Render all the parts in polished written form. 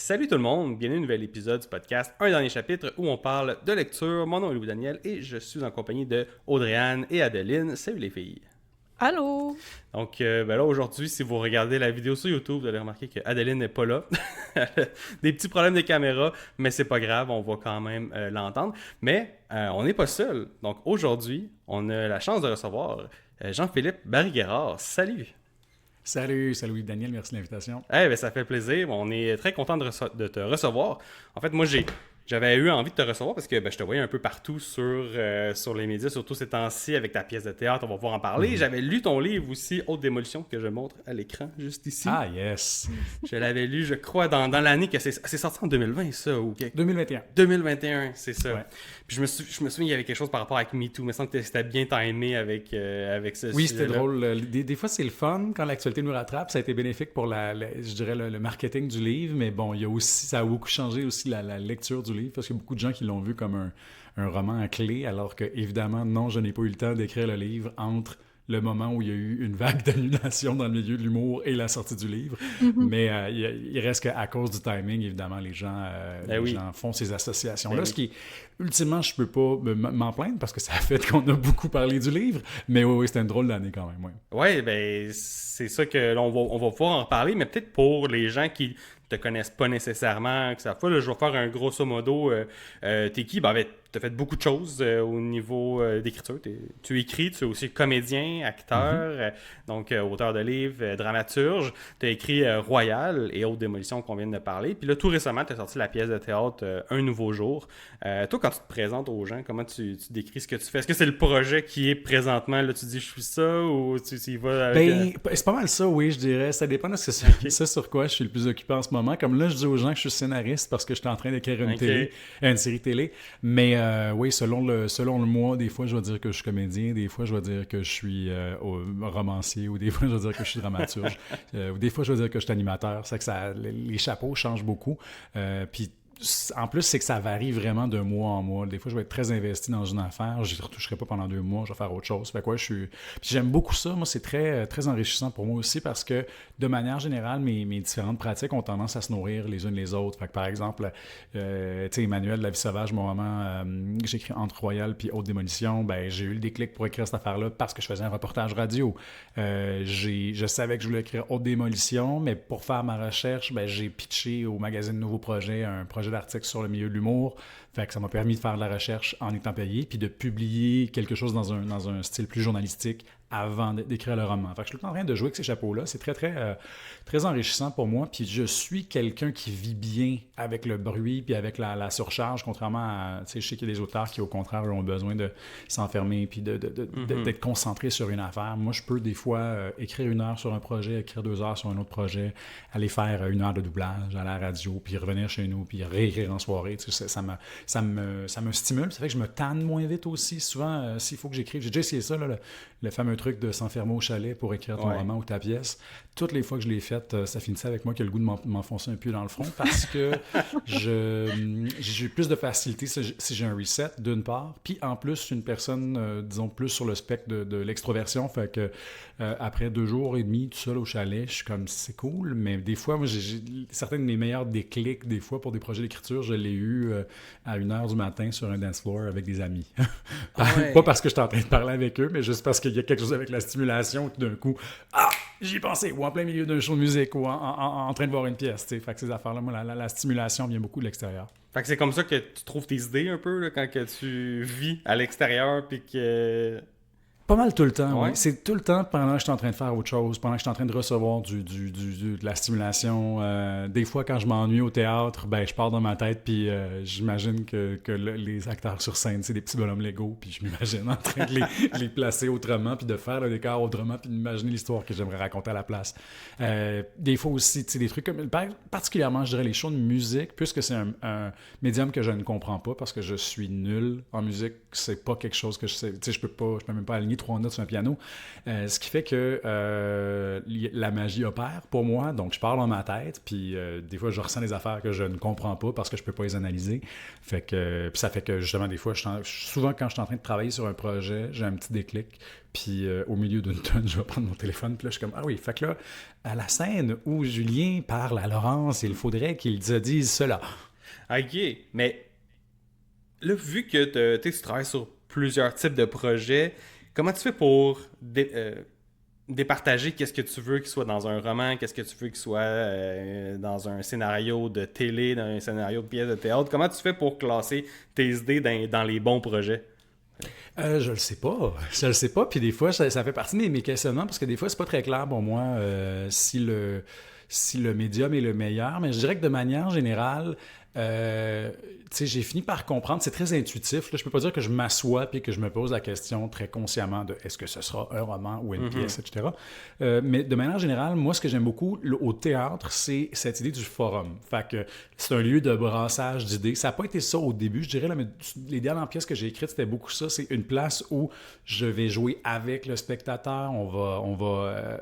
Salut tout le monde, bienvenue à un nouvel épisode du podcast Un dernier chapitre où on parle de lecture. Mon nom est Louis-Daniel et je suis en compagnie de Audrey-Anne et Adeline. Salut les filles! Allô? Donc là aujourd'hui, si vous regardez la vidéo sur YouTube, vous allez remarquer que Adeline n'est pas là. Des petits problèmes de caméra, mais c'est pas grave, on va quand même l'entendre. Mais on n'est pas seul. Donc aujourd'hui, on a la chance de recevoir Jean-Philippe Barry-Guerrard. Salut! Salut Louis-Daniel, merci de l'invitation. Ça fait plaisir. On est très content de te recevoir. En fait, moi, j'avais eu envie de te recevoir parce que je te voyais un peu partout sur les médias, surtout ces temps-ci avec ta pièce de théâtre. On va pouvoir en parler. Mm-hmm. J'avais lu ton livre aussi, Haute Démolition, que je montre à l'écran juste ici. Ah, yes! Je l'avais lu, je crois, dans l'année que c'est sorti en 2020, ça, ou quelque... 2021. 2021, c'est ça. Ouais. Puis je me souviens, il y avait quelque chose par rapport avec MeToo. Il me semble que c'était bien timé avec ce Oui, c'était drôle. Des fois, c'est le fun quand l'actualité nous rattrape. Ça a été bénéfique pour je dirais le marketing du livre, mais bon, ça a beaucoup changé aussi la lecture du livre, parce qu'il y a beaucoup de gens qui l'ont vu comme un roman à clé, alors que, évidemment, non, je n'ai pas eu le temps d'écrire le livre entre le moment où il y a eu une vague d'annulation dans le milieu de l'humour et la sortie du livre. Mm-hmm. Mais il reste qu'à cause du timing, évidemment, les gens font ces associations-là. Ce qui, ultimement, je peux pas m'en plaindre parce que ça a fait qu'on a beaucoup parlé du livre. Mais oui, c'était une drôle d'année quand même. Oui, ben c'est ça que là, on va pouvoir en reparler, mais peut-être pour les gens qui te connaissent pas nécessairement, que ça fois, là, je vais faire un grosso modo. T'es qui? Tu as fait beaucoup de choses au niveau d'écriture. Tu écris, tu es aussi comédien, acteur, donc auteur de livres, dramaturge. Tu as écrit Royal et Haute Démolition qu'on vient de parler. Puis là, tout récemment, tu as sorti la pièce de théâtre Un nouveau jour. Toi, quand tu te présentes aux gens, comment tu décris ce que tu fais? Est-ce que c'est le projet qui est présentement, là, tu dis je suis ça ou tu y vas avec... c'est pas mal ça, oui, je dirais. Ça dépend de ce sur quoi je suis le plus occupé en ce moment. Comme là, je dis aux gens que je suis scénariste parce que je suis en train d'écrire une série télé. Mais oui, selon le mois, des fois, je vais dire que je suis comédien, des fois, je vais dire que je suis romancier, ou des fois, je vais dire que je suis dramaturge, ou des fois, je vais dire que je suis animateur. C'est que les chapeaux changent beaucoup. Puis, en plus, c'est que ça varie vraiment d'un mois en mois. Des fois, je vais être très investi dans une affaire, je ne retoucherai pas pendant 2 mois, je vais faire autre chose. Fait quoi, Puis j'aime beaucoup ça. Moi, c'est très, très enrichissant pour moi aussi parce que, de manière générale, mes différentes pratiques ont tendance à se nourrir les unes les autres. Fait que, par exemple, Emmanuel de La Vie sauvage, mon roman, j'ai écrit Entre Royal puis Haute Démolition, j'ai eu le déclic pour écrire cette affaire-là parce que je faisais un reportage radio. Je savais que je voulais écrire Haute Démolition, mais pour faire ma recherche, j'ai pitché au magazine Nouveau Projet un projet d'article sur le milieu de l'humour. Fait que ça m'a permis de faire de la recherche en étant payé, puis de publier quelque chose dans un style plus journalistique avant d'écrire le roman. Fait que je suis tout le temps en train de jouer avec ces chapeaux-là. C'est très, très, très enrichissant pour moi. Puis je suis quelqu'un qui vit bien avec le bruit puis avec la surcharge, contrairement à... Tu sais, je sais qu'il y a des auteurs qui, au contraire, ont besoin de s'enfermer puis d'être concentrés sur une affaire. Moi, je peux des fois écrire 1 heure sur un projet, écrire 2 heures sur un autre projet, aller faire 1 heure de doublage à la radio, puis revenir chez nous, puis réécrire en soirée. Tu sais, ça me stimule. Ça fait que je me tanne moins vite aussi. Souvent, s'il faut que j'écrive... J'ai déjà essayé ça, là, le fameux truc de s'enfermer au chalet pour écrire ton roman ou ta pièce. Toutes les fois que je l'ai fait, ça finissait avec moi qui a le goût de m'enfoncer un pieu dans le front parce que j'ai plus de facilité si j'ai un reset, d'une part. Puis en plus, je suis une personne, disons, plus sur le spectre de l'extroversion. Fait que après 2 jours et demi tout seul au chalet, je suis comme, c'est cool. Mais des fois, moi, j'ai certains de mes meilleurs déclics, des fois, pour des projets d'écriture, je l'ai eu à 1h du matin sur un dance floor avec des amis. Pas parce que j'étais en train de parler avec eux, mais juste parce qu'il y a quelque chose avec la stimulation qui d'un coup, j'y ai pensé, ou en plein milieu d'un show de musique, ou en train de voir une pièce, t'sais. Fait que ces affaires-là, moi, la stimulation vient beaucoup de l'extérieur. Fait que c'est comme ça que tu trouves tes idées un peu, là, quand que tu vis à l'extérieur, puis que... Pas mal tout le temps, oui. C'est tout le temps pendant que je suis en train de faire autre chose, pendant que je suis en train de recevoir de la stimulation. Des fois, quand je m'ennuie au théâtre, je pars dans ma tête, puis j'imagine que les acteurs sur scène, c'est des petits bonhommes Lego, puis je m'imagine en train de les placer autrement, puis de faire le décor autrement, puis d'imaginer l'histoire que j'aimerais raconter à la place. Des fois aussi, des trucs comme... Particulièrement, je dirais, les shows de musique, puisque c'est un médium que je ne comprends pas, parce que je suis nul en musique, c'est pas quelque chose que je sais... Je peux même pas aligner pogner 3 notes sur un piano. Ce qui fait que la magie opère pour moi. Donc, je parle dans ma tête, puis des fois, je ressens des affaires que je ne comprends pas parce que je peux pas les analyser. Puis ça fait que, justement, des fois, souvent, quand je suis en train de travailler sur un projet, j'ai un petit déclic. Puis au milieu d'une tonne, je vais prendre mon téléphone. Puis là, je suis comme, ah oui, fait que là, à la scène où Julien parle à Laurence, il faudrait qu'il dise cela. OK, mais là, vu que tu travailles sur plusieurs types de projets, comment tu fais pour départager qu'est-ce que tu veux qu'il soit dans un roman, qu'est-ce que tu veux qu'il soit dans un scénario de télé, dans un scénario de pièce de théâtre? Comment tu fais pour classer tes idées dans les bons projets? Je le sais pas. Je le sais pas. Puis des fois, ça fait partie de mes questionnements parce que des fois, c'est pas très clair pour moi si le médium est le meilleur. Mais je dirais que de manière générale, j'ai fini par comprendre, c'est très intuitif. Là, je peux pas dire que je m'assois et que je me pose la question très consciemment de est-ce que ce sera un roman ou une pièce, etc. Mais de manière générale, moi, ce que j'aime beaucoup au théâtre, c'est cette idée du forum. Fait que c'est un lieu de brassage d'idées. Ça n'a pas été ça au début, je dirais, là, mais les dernières pièces que j'ai écrites, c'était beaucoup ça. C'est une place où je vais jouer avec le spectateur.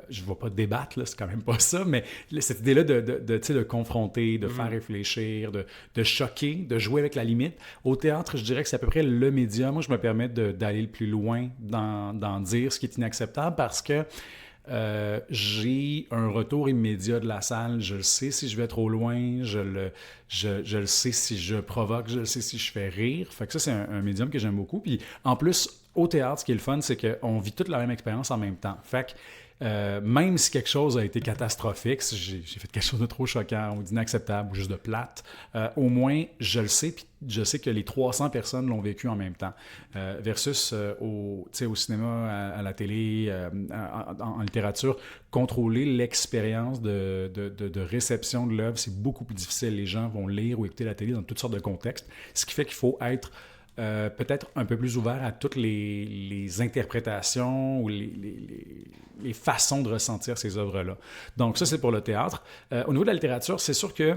Je ne vais pas débattre, là, c'est quand même pas ça, mais cette idée-là de confronter, de faire réfléchir, de choquer, de jouer avec la limite. Au théâtre, je dirais que c'est à peu près le médium. Moi, je me permets d'aller le plus loin dans dire ce qui est inacceptable parce que j'ai un retour immédiat de la salle. Je le sais si je vais trop loin, je le sais si je provoque, je le sais si je fais rire. Fait que ça, c'est un médium que j'aime beaucoup. Puis en plus, au théâtre, ce qui est le fun, c'est qu'on vit toute la même expérience en même temps. Fait que même si quelque chose a été catastrophique, si j'ai fait quelque chose de trop choquant ou d'inacceptable ou juste de plate, au moins je le sais, puis je sais que les 300 personnes l'ont vécu en même temps. Versus au cinéma, à la télé, en littérature, contrôler l'expérience de réception de l'œuvre, c'est beaucoup plus difficile. Les gens vont lire ou écouter la télé dans toutes sortes de contextes, ce qui fait qu'il faut être peut-être un peu plus ouvert à toutes les interprétations ou les façons de ressentir ces œuvres-là. Donc ça, c'est pour le théâtre. Au niveau de la littérature, c'est sûr que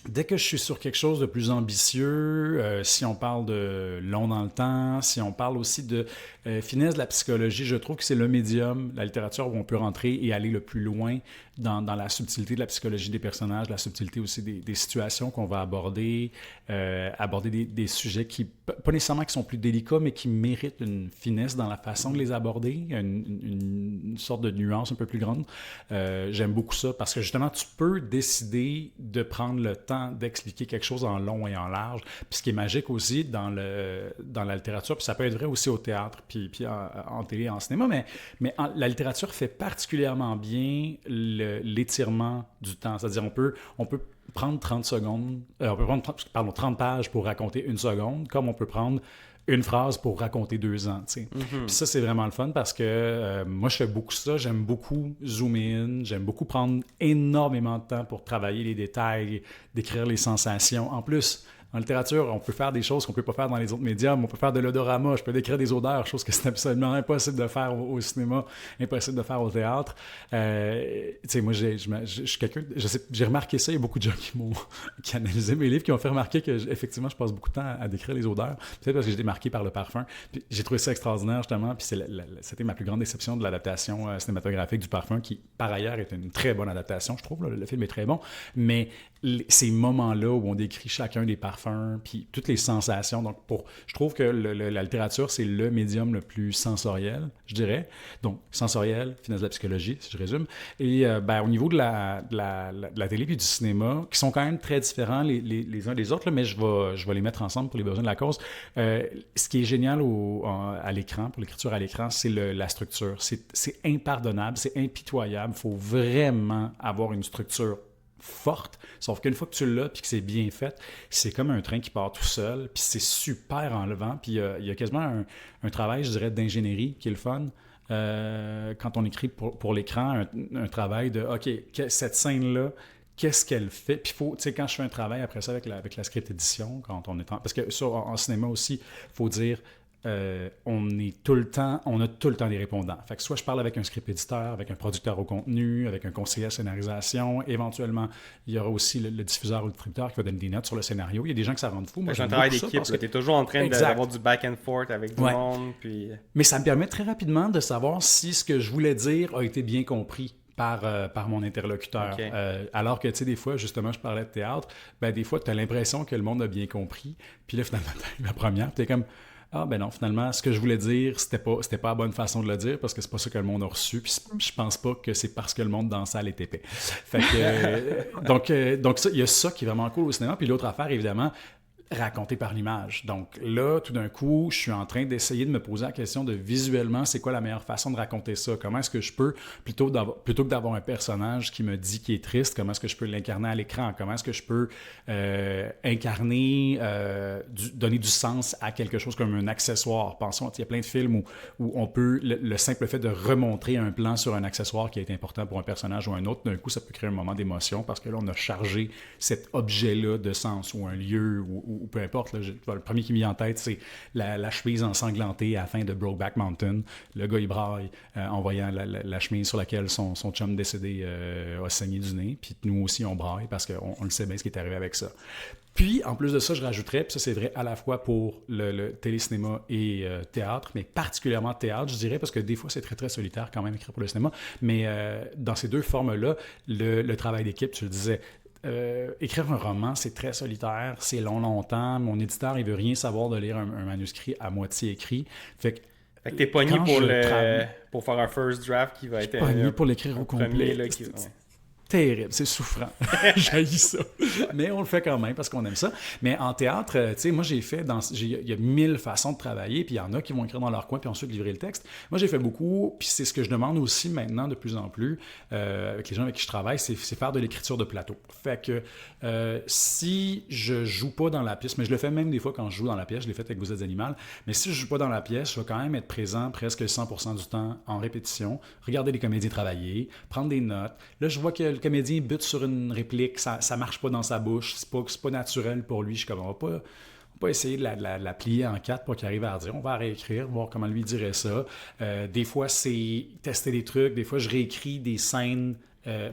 dès que je suis sur quelque chose de plus ambitieux, si on parle de long dans le temps, si on parle aussi de finesse de la psychologie, je trouve que c'est le médium, la littérature, où on peut rentrer et aller le plus loin dans la subtilité de la psychologie des personnages, la subtilité aussi des situations qu'on va aborder, aborder des sujets qui, pas nécessairement qui sont plus délicats, mais qui méritent une finesse dans la façon de les aborder, une sorte de nuance un peu plus grande. J'aime beaucoup ça parce que justement, tu peux décider de prendre le temps d'expliquer quelque chose en long et en large. Puis ce qui est magique aussi dans la littérature, puis ça peut être vrai aussi au théâtre, puis en télé, en cinéma, mais la littérature fait particulièrement bien l'étirement du temps. C'est-à-dire, on peut prendre 30 secondes, on peut prendre 30 pages pour raconter une seconde, comme on peut prendre une phrase pour raconter 2 ans. Puis ça, c'est vraiment le fun parce que moi, je fais beaucoup ça. J'aime beaucoup zoomer in. J'aime beaucoup prendre énormément de temps pour travailler les détails, décrire les sensations. En plus, en littérature, on peut faire des choses qu'on ne peut pas faire dans les autres médiums. On peut faire de l'odorama, je peux décrire des odeurs, chose que c'est absolument impossible de faire au cinéma, impossible de faire au théâtre. Tu sais, moi, je suis quelqu'un... J'ai remarqué ça, il y a beaucoup de gens qui analysaient mes livres, qui ont fait remarquer que, effectivement, je passe beaucoup de temps à décrire les odeurs. Peut-être parce que j'ai été marqué par le parfum. Puis j'ai trouvé ça extraordinaire, justement. Puis c'était ma plus grande déception de l'adaptation cinématographique du Parfum, qui, par ailleurs, est une très bonne adaptation, je trouve. Là, le film est très bon. Mais ces moments-là où on décrit chacun des parfums, puis toutes les sensations. Donc, je trouve que la littérature, c'est le médium le plus sensoriel, je dirais. Donc, sensoriel, finesse de la psychologie, si je résume. Et au niveau de la télé puis du cinéma, qui sont quand même très différents les uns des autres, là, mais je vais les mettre ensemble pour les besoins de la cause. Ce qui est génial à l'écran, pour l'écriture à l'écran, c'est la structure. C'est impardonnable, c'est impitoyable. Il faut vraiment avoir une structure forte, sauf qu'une fois que tu l'as puis que c'est bien fait, c'est comme un train qui part tout seul, puis c'est super enlevant, puis il y a quasiment un travail, je dirais, d'ingénierie qui est le fun. Quand on écrit pour l'écran, un travail de, OK, cette scène-là, qu'est-ce qu'elle fait? Puis tu sais, quand je fais un travail après ça avec la script édition, quand on est parce que ça, en cinéma aussi, il faut dire, on a tout le temps des répondants. Fait que soit je parle avec un script éditeur, avec un producteur au contenu, avec un conseiller à scénarisation. Éventuellement, il y aura aussi le diffuseur ou le distributeur qui va donner des notes sur le scénario. Il y a des gens qui ça rend fou. Moi, c'est un travail d'équipe. Tu es toujours en train d'avoir du back and forth avec du monde. Puis... Mais ça me permet très rapidement de savoir si ce que je voulais dire a été bien compris par mon interlocuteur. Okay. Alors que, tu sais, des fois, justement, je parlais de théâtre, des fois, tu as l'impression que le monde a bien compris. Puis là, finalement, la première, tu es comme... Ah ben non, finalement, ce que je voulais dire, c'était pas la bonne façon de le dire parce que c'est pas ça que le monde a reçu. Puis je pense pas que c'est parce que le monde dans la salle est épais. Fait que, donc ça, il y a ça qui est vraiment cool au cinéma. Puis l'autre affaire, évidemment, raconter par l'image. Donc là, tout d'un coup, je suis en train d'essayer de me poser la question de visuellement, c'est quoi la meilleure façon de raconter ça? Comment est-ce que je peux, plutôt que d'avoir un personnage qui me dit qu'il est triste, comment est-ce que je peux l'incarner à l'écran? Comment est-ce que je peux incarner, donner du sens à quelque chose comme un accessoire? Pensons, il y a plein de films où on peut, le simple fait de remontrer un plan sur un accessoire qui est important pour un personnage ou un autre, d'un coup, ça peut créer un moment d'émotion parce que là, on a chargé cet objet-là de sens ou un lieu ou peu importe. Là, le premier qui me vient en tête, c'est la chemise ensanglantée à la fin de Brokeback Mountain. Le gars, il braille en voyant la chemise sur laquelle son chum décédé a saigné du nez. Puis nous aussi, on braille parce qu'on le sait bien ce qui est arrivé avec ça. Puis, en plus de ça, je rajouterais, puis ça c'est vrai à la fois pour le télécinéma et théâtre, mais particulièrement théâtre, je dirais, parce que des fois c'est très très solitaire quand même écrire pour le cinéma, mais dans ces deux formes-là, le travail d'équipe, tu le disais, écrire un roman, c'est très solitaire, c'est longtemps. Mon éditeur, il veut rien savoir de lire un manuscrit à moitié écrit. Fait que t'es pogné pour faire un first draft qui va être... pogné pour l'écrire au complet. Là, terrible, c'est souffrant. J'haïs ça. Mais on le fait quand même parce qu'on aime ça. Mais en théâtre, tu sais, moi j'ai fait, il y a 1000 façons de travailler, puis il y en a qui vont écrire dans leur coin puis ensuite livrer le texte. Moi j'ai fait beaucoup, puis c'est ce que je demande aussi maintenant de plus en plus avec les gens avec qui je travaille, c'est faire de l'écriture de plateau. Fait que si je joue pas dans la pièce, mais je le fais même des fois quand je joue dans la pièce, je l'ai fait avec Vous êtes animal, mais si je joue pas dans la pièce, je vais quand même être présent presque 100% du temps en répétition, regarder les comédiens travailler, prendre des notes. Là, je vois que le comédien bute sur une réplique, ça marche pas dans sa bouche, c'est pas naturel pour lui. Je suis comme, on va pas essayer de la plier en quatre pour qu'il arrive à dire, on va réécrire, voir comment lui dirait ça. Des fois, c'est tester des trucs, des fois, je réécris des scènes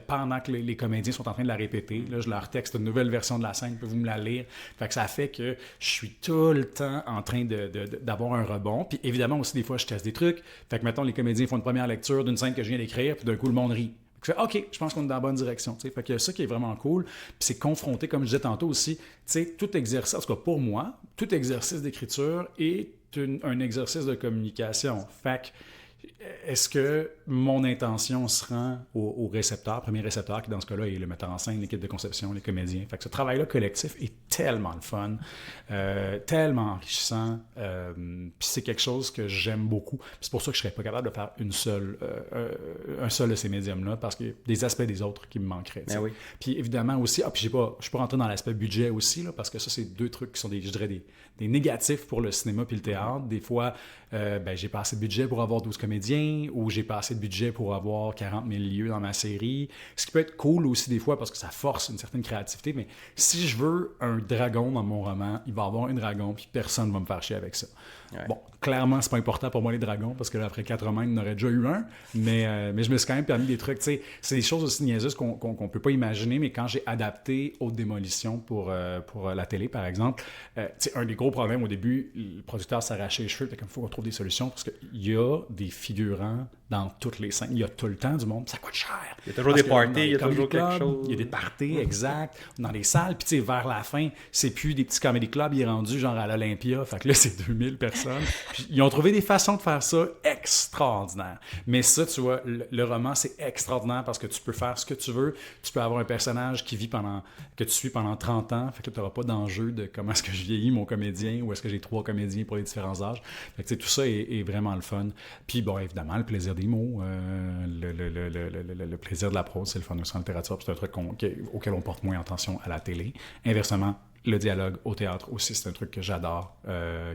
pendant que les comédiens sont en train de la répéter. Là, je leur texte une nouvelle version de la scène, pouvez-vous me la lire? Fait que ça fait que je suis tout le temps en train d'avoir un rebond. Puis évidemment aussi, des fois, je teste des trucs. Fait que, mettons, les comédiens font une première lecture d'une scène que je viens d'écrire, puis d'un coup, le monde rit. OK, je pense qu'on est dans la bonne direction. T'sais. Fait que ça qui est vraiment cool, puis c'est confronté, comme je disais tantôt aussi, tout exercice, en tout cas pour moi, tout exercice d'écriture est un exercice de communication. Fait que est-ce que mon intention se rend au récepteur, premier récepteur, qui dans ce cas-là est le metteur en scène, l'équipe de conception, les comédiens. Fait que ce travail-là collectif est tellement le fun, tellement enrichissant, puis c'est quelque chose que j'aime beaucoup. Puis c'est pour ça que je ne serais pas capable de faire un seul de ces médiums-là, parce qu'il y a des aspects des autres qui me manqueraient. Oui. Puis évidemment aussi, puis je suis pas rentré dans l'aspect budget aussi, là, parce que ça, c'est deux trucs qui sont je dirais des négatifs pour le cinéma puis le théâtre. Des fois, j'ai pas assez de budget pour avoir 12 comédiens, ou j'ai pas assez de budget pour avoir 40 000 lieux dans ma série. Ce qui peut être cool aussi des fois parce que ça force une certaine créativité, mais si je veux un dragon dans mon roman, il va y avoir un dragon puis personne ne va me faire chier avec ça. Ouais. Bon, clairement, c'est pas important pour moi les dragons parce que là, après 4 romans, il en aurait déjà eu un, mais je me suis quand même permis des trucs. C'est des choses aussi niaiseuses qu'on peut pas imaginer, mais quand j'ai adapté Haute Démolition pour la télé, par exemple, un des gros problèmes au début, le producteur s'arrachait les cheveux, il faut qu'on trouve des solutions parce qu'il y a des figurants dans toutes les scènes. Il y a tout le temps du monde, ça coûte cher. Il y a toujours des parties, il y a toujours quelque chose. Il y a des parties, exact, dans les salles. Puis vers la fin, c'est plus des petits comedy clubs, il est rendu genre à l'Olympia. Fait que là, c'est 2000 personnes. Puis, ils ont trouvé des façons de faire ça extraordinaires. Mais ça, tu vois, le roman, c'est extraordinaire parce que tu peux faire ce que tu veux. Tu peux avoir un personnage que tu suis pendant 30 ans. Fait que tu n'auras pas d'enjeu de comment est-ce que je vieillis mon comédien ou est-ce que j'ai 3 comédiens pour les différents âges. Fait que tout ça est vraiment le fun. Puis bon, évidemment, le plaisir des mots, le plaisir de la prose, c'est le fun aussi en littérature. C'est un truc auquel on porte moins attention à la télé. Inversement, le dialogue au théâtre aussi, c'est un truc que j'adore,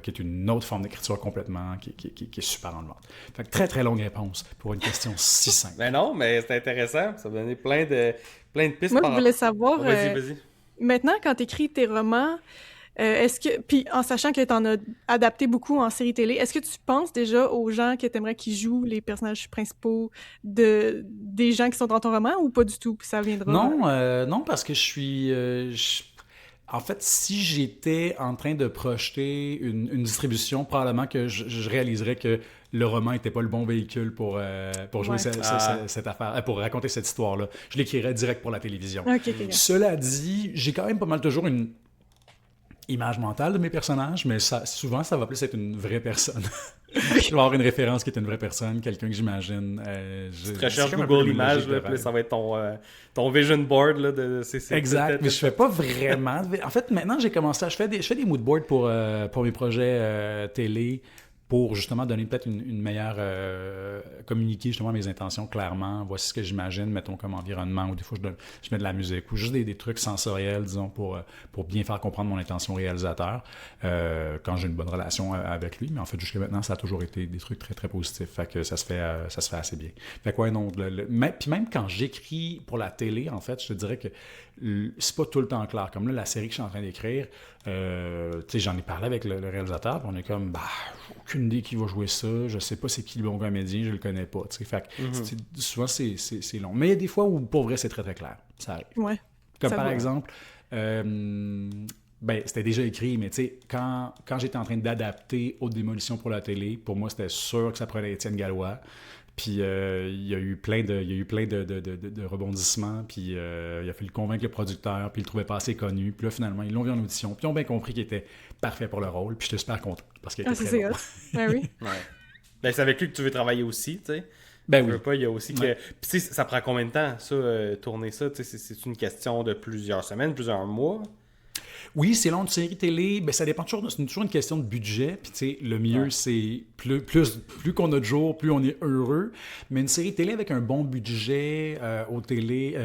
qui est une autre forme d'écriture complètement, qui est super enlevante. Fait que très, très longue réponse pour une question si simple. Ben non, mais c'est intéressant. Ça va donner plein de pistes. Moi, je voulais savoir, vas-y. Maintenant, quand tu écris tes romans, Puis en sachant que tu en as adapté beaucoup en série télé, est-ce que tu penses déjà aux gens que tu aimerais qu'ils jouent les personnages principaux des gens qui sont dans ton roman ou pas du tout, puis ça viendra? Non, parce que en fait, si j'étais en train de projeter une distribution, probablement que je réaliserais que le roman n'était pas le bon véhicule pour jouer cette affaire, pour raconter cette histoire-là. Je l'écrirais direct pour la télévision. Ok. Cela dit, j'ai quand même pas mal toujours une image mentale de mes personnages, mais souvent, ça va plus être une vraie personne. Je vais avoir une référence qui est une vraie personne, quelqu'un que j'imagine. Tu te recherches Google Images, puis ça va être ton vision board. Là, exact, mais je fais pas vraiment... En fait, maintenant, j'ai commencé à... Je fais des mood boards pour mes projets télé, pour justement donner peut-être une meilleure... communiquer justement mes intentions clairement. Voici ce que j'imagine, mettons, comme environnement, ou des fois, je mets de la musique, ou juste des trucs sensoriels, disons, pour bien faire comprendre mon intention réalisateur, quand j'ai une bonne relation avec lui. Mais en fait, jusqu'à maintenant, ça a toujours été des trucs très, très positifs. Fait que ça se fait assez bien. Fait que ouais, non, puis même quand j'écris pour la télé, en fait, je te dirais que c'est pas tout le temps clair. Comme là, la série que je suis en train d'écrire, j'en ai parlé avec le réalisateur, puis on est comme, aucune idée qui va jouer ça, je sais pas c'est qui le bon comédien, je le connais pas. Fait que, souvent, c'est long. Mais il y a des fois où, pour vrai, c'est très, très clair. Ça arrive. Ouais. Comme par exemple, c'était déjà écrit, mais tu sais, quand j'étais en train d'adapter Haute Démolition pour la télé, pour moi, c'était sûr que ça prenait Étienne Gallois. Puis il y a eu plein de rebondissements, puis il a fallu convaincre le producteur, puis il le trouvait pas assez connu. Puis là, finalement, ils l'ont vu en audition, puis ils ont bien compris qu'il était parfait pour le rôle, puis j'étais super content, parce qu'il était très bon. Ben oui. Ouais. Ben, c'est avec lui que tu veux travailler aussi, tu sais. Ben oui. Veux pas, il y a aussi que... Puis tu sais, ça prend combien de temps, ça, tourner ça? Tu sais, c'est une question de plusieurs semaines, plusieurs mois? Oui, c'est long, une série télé, ça dépend toujours, c'est toujours une question de budget, puis tu sais, le mieux, c'est plus qu'on a de jours, plus on est heureux, mais une série télé avec un bon budget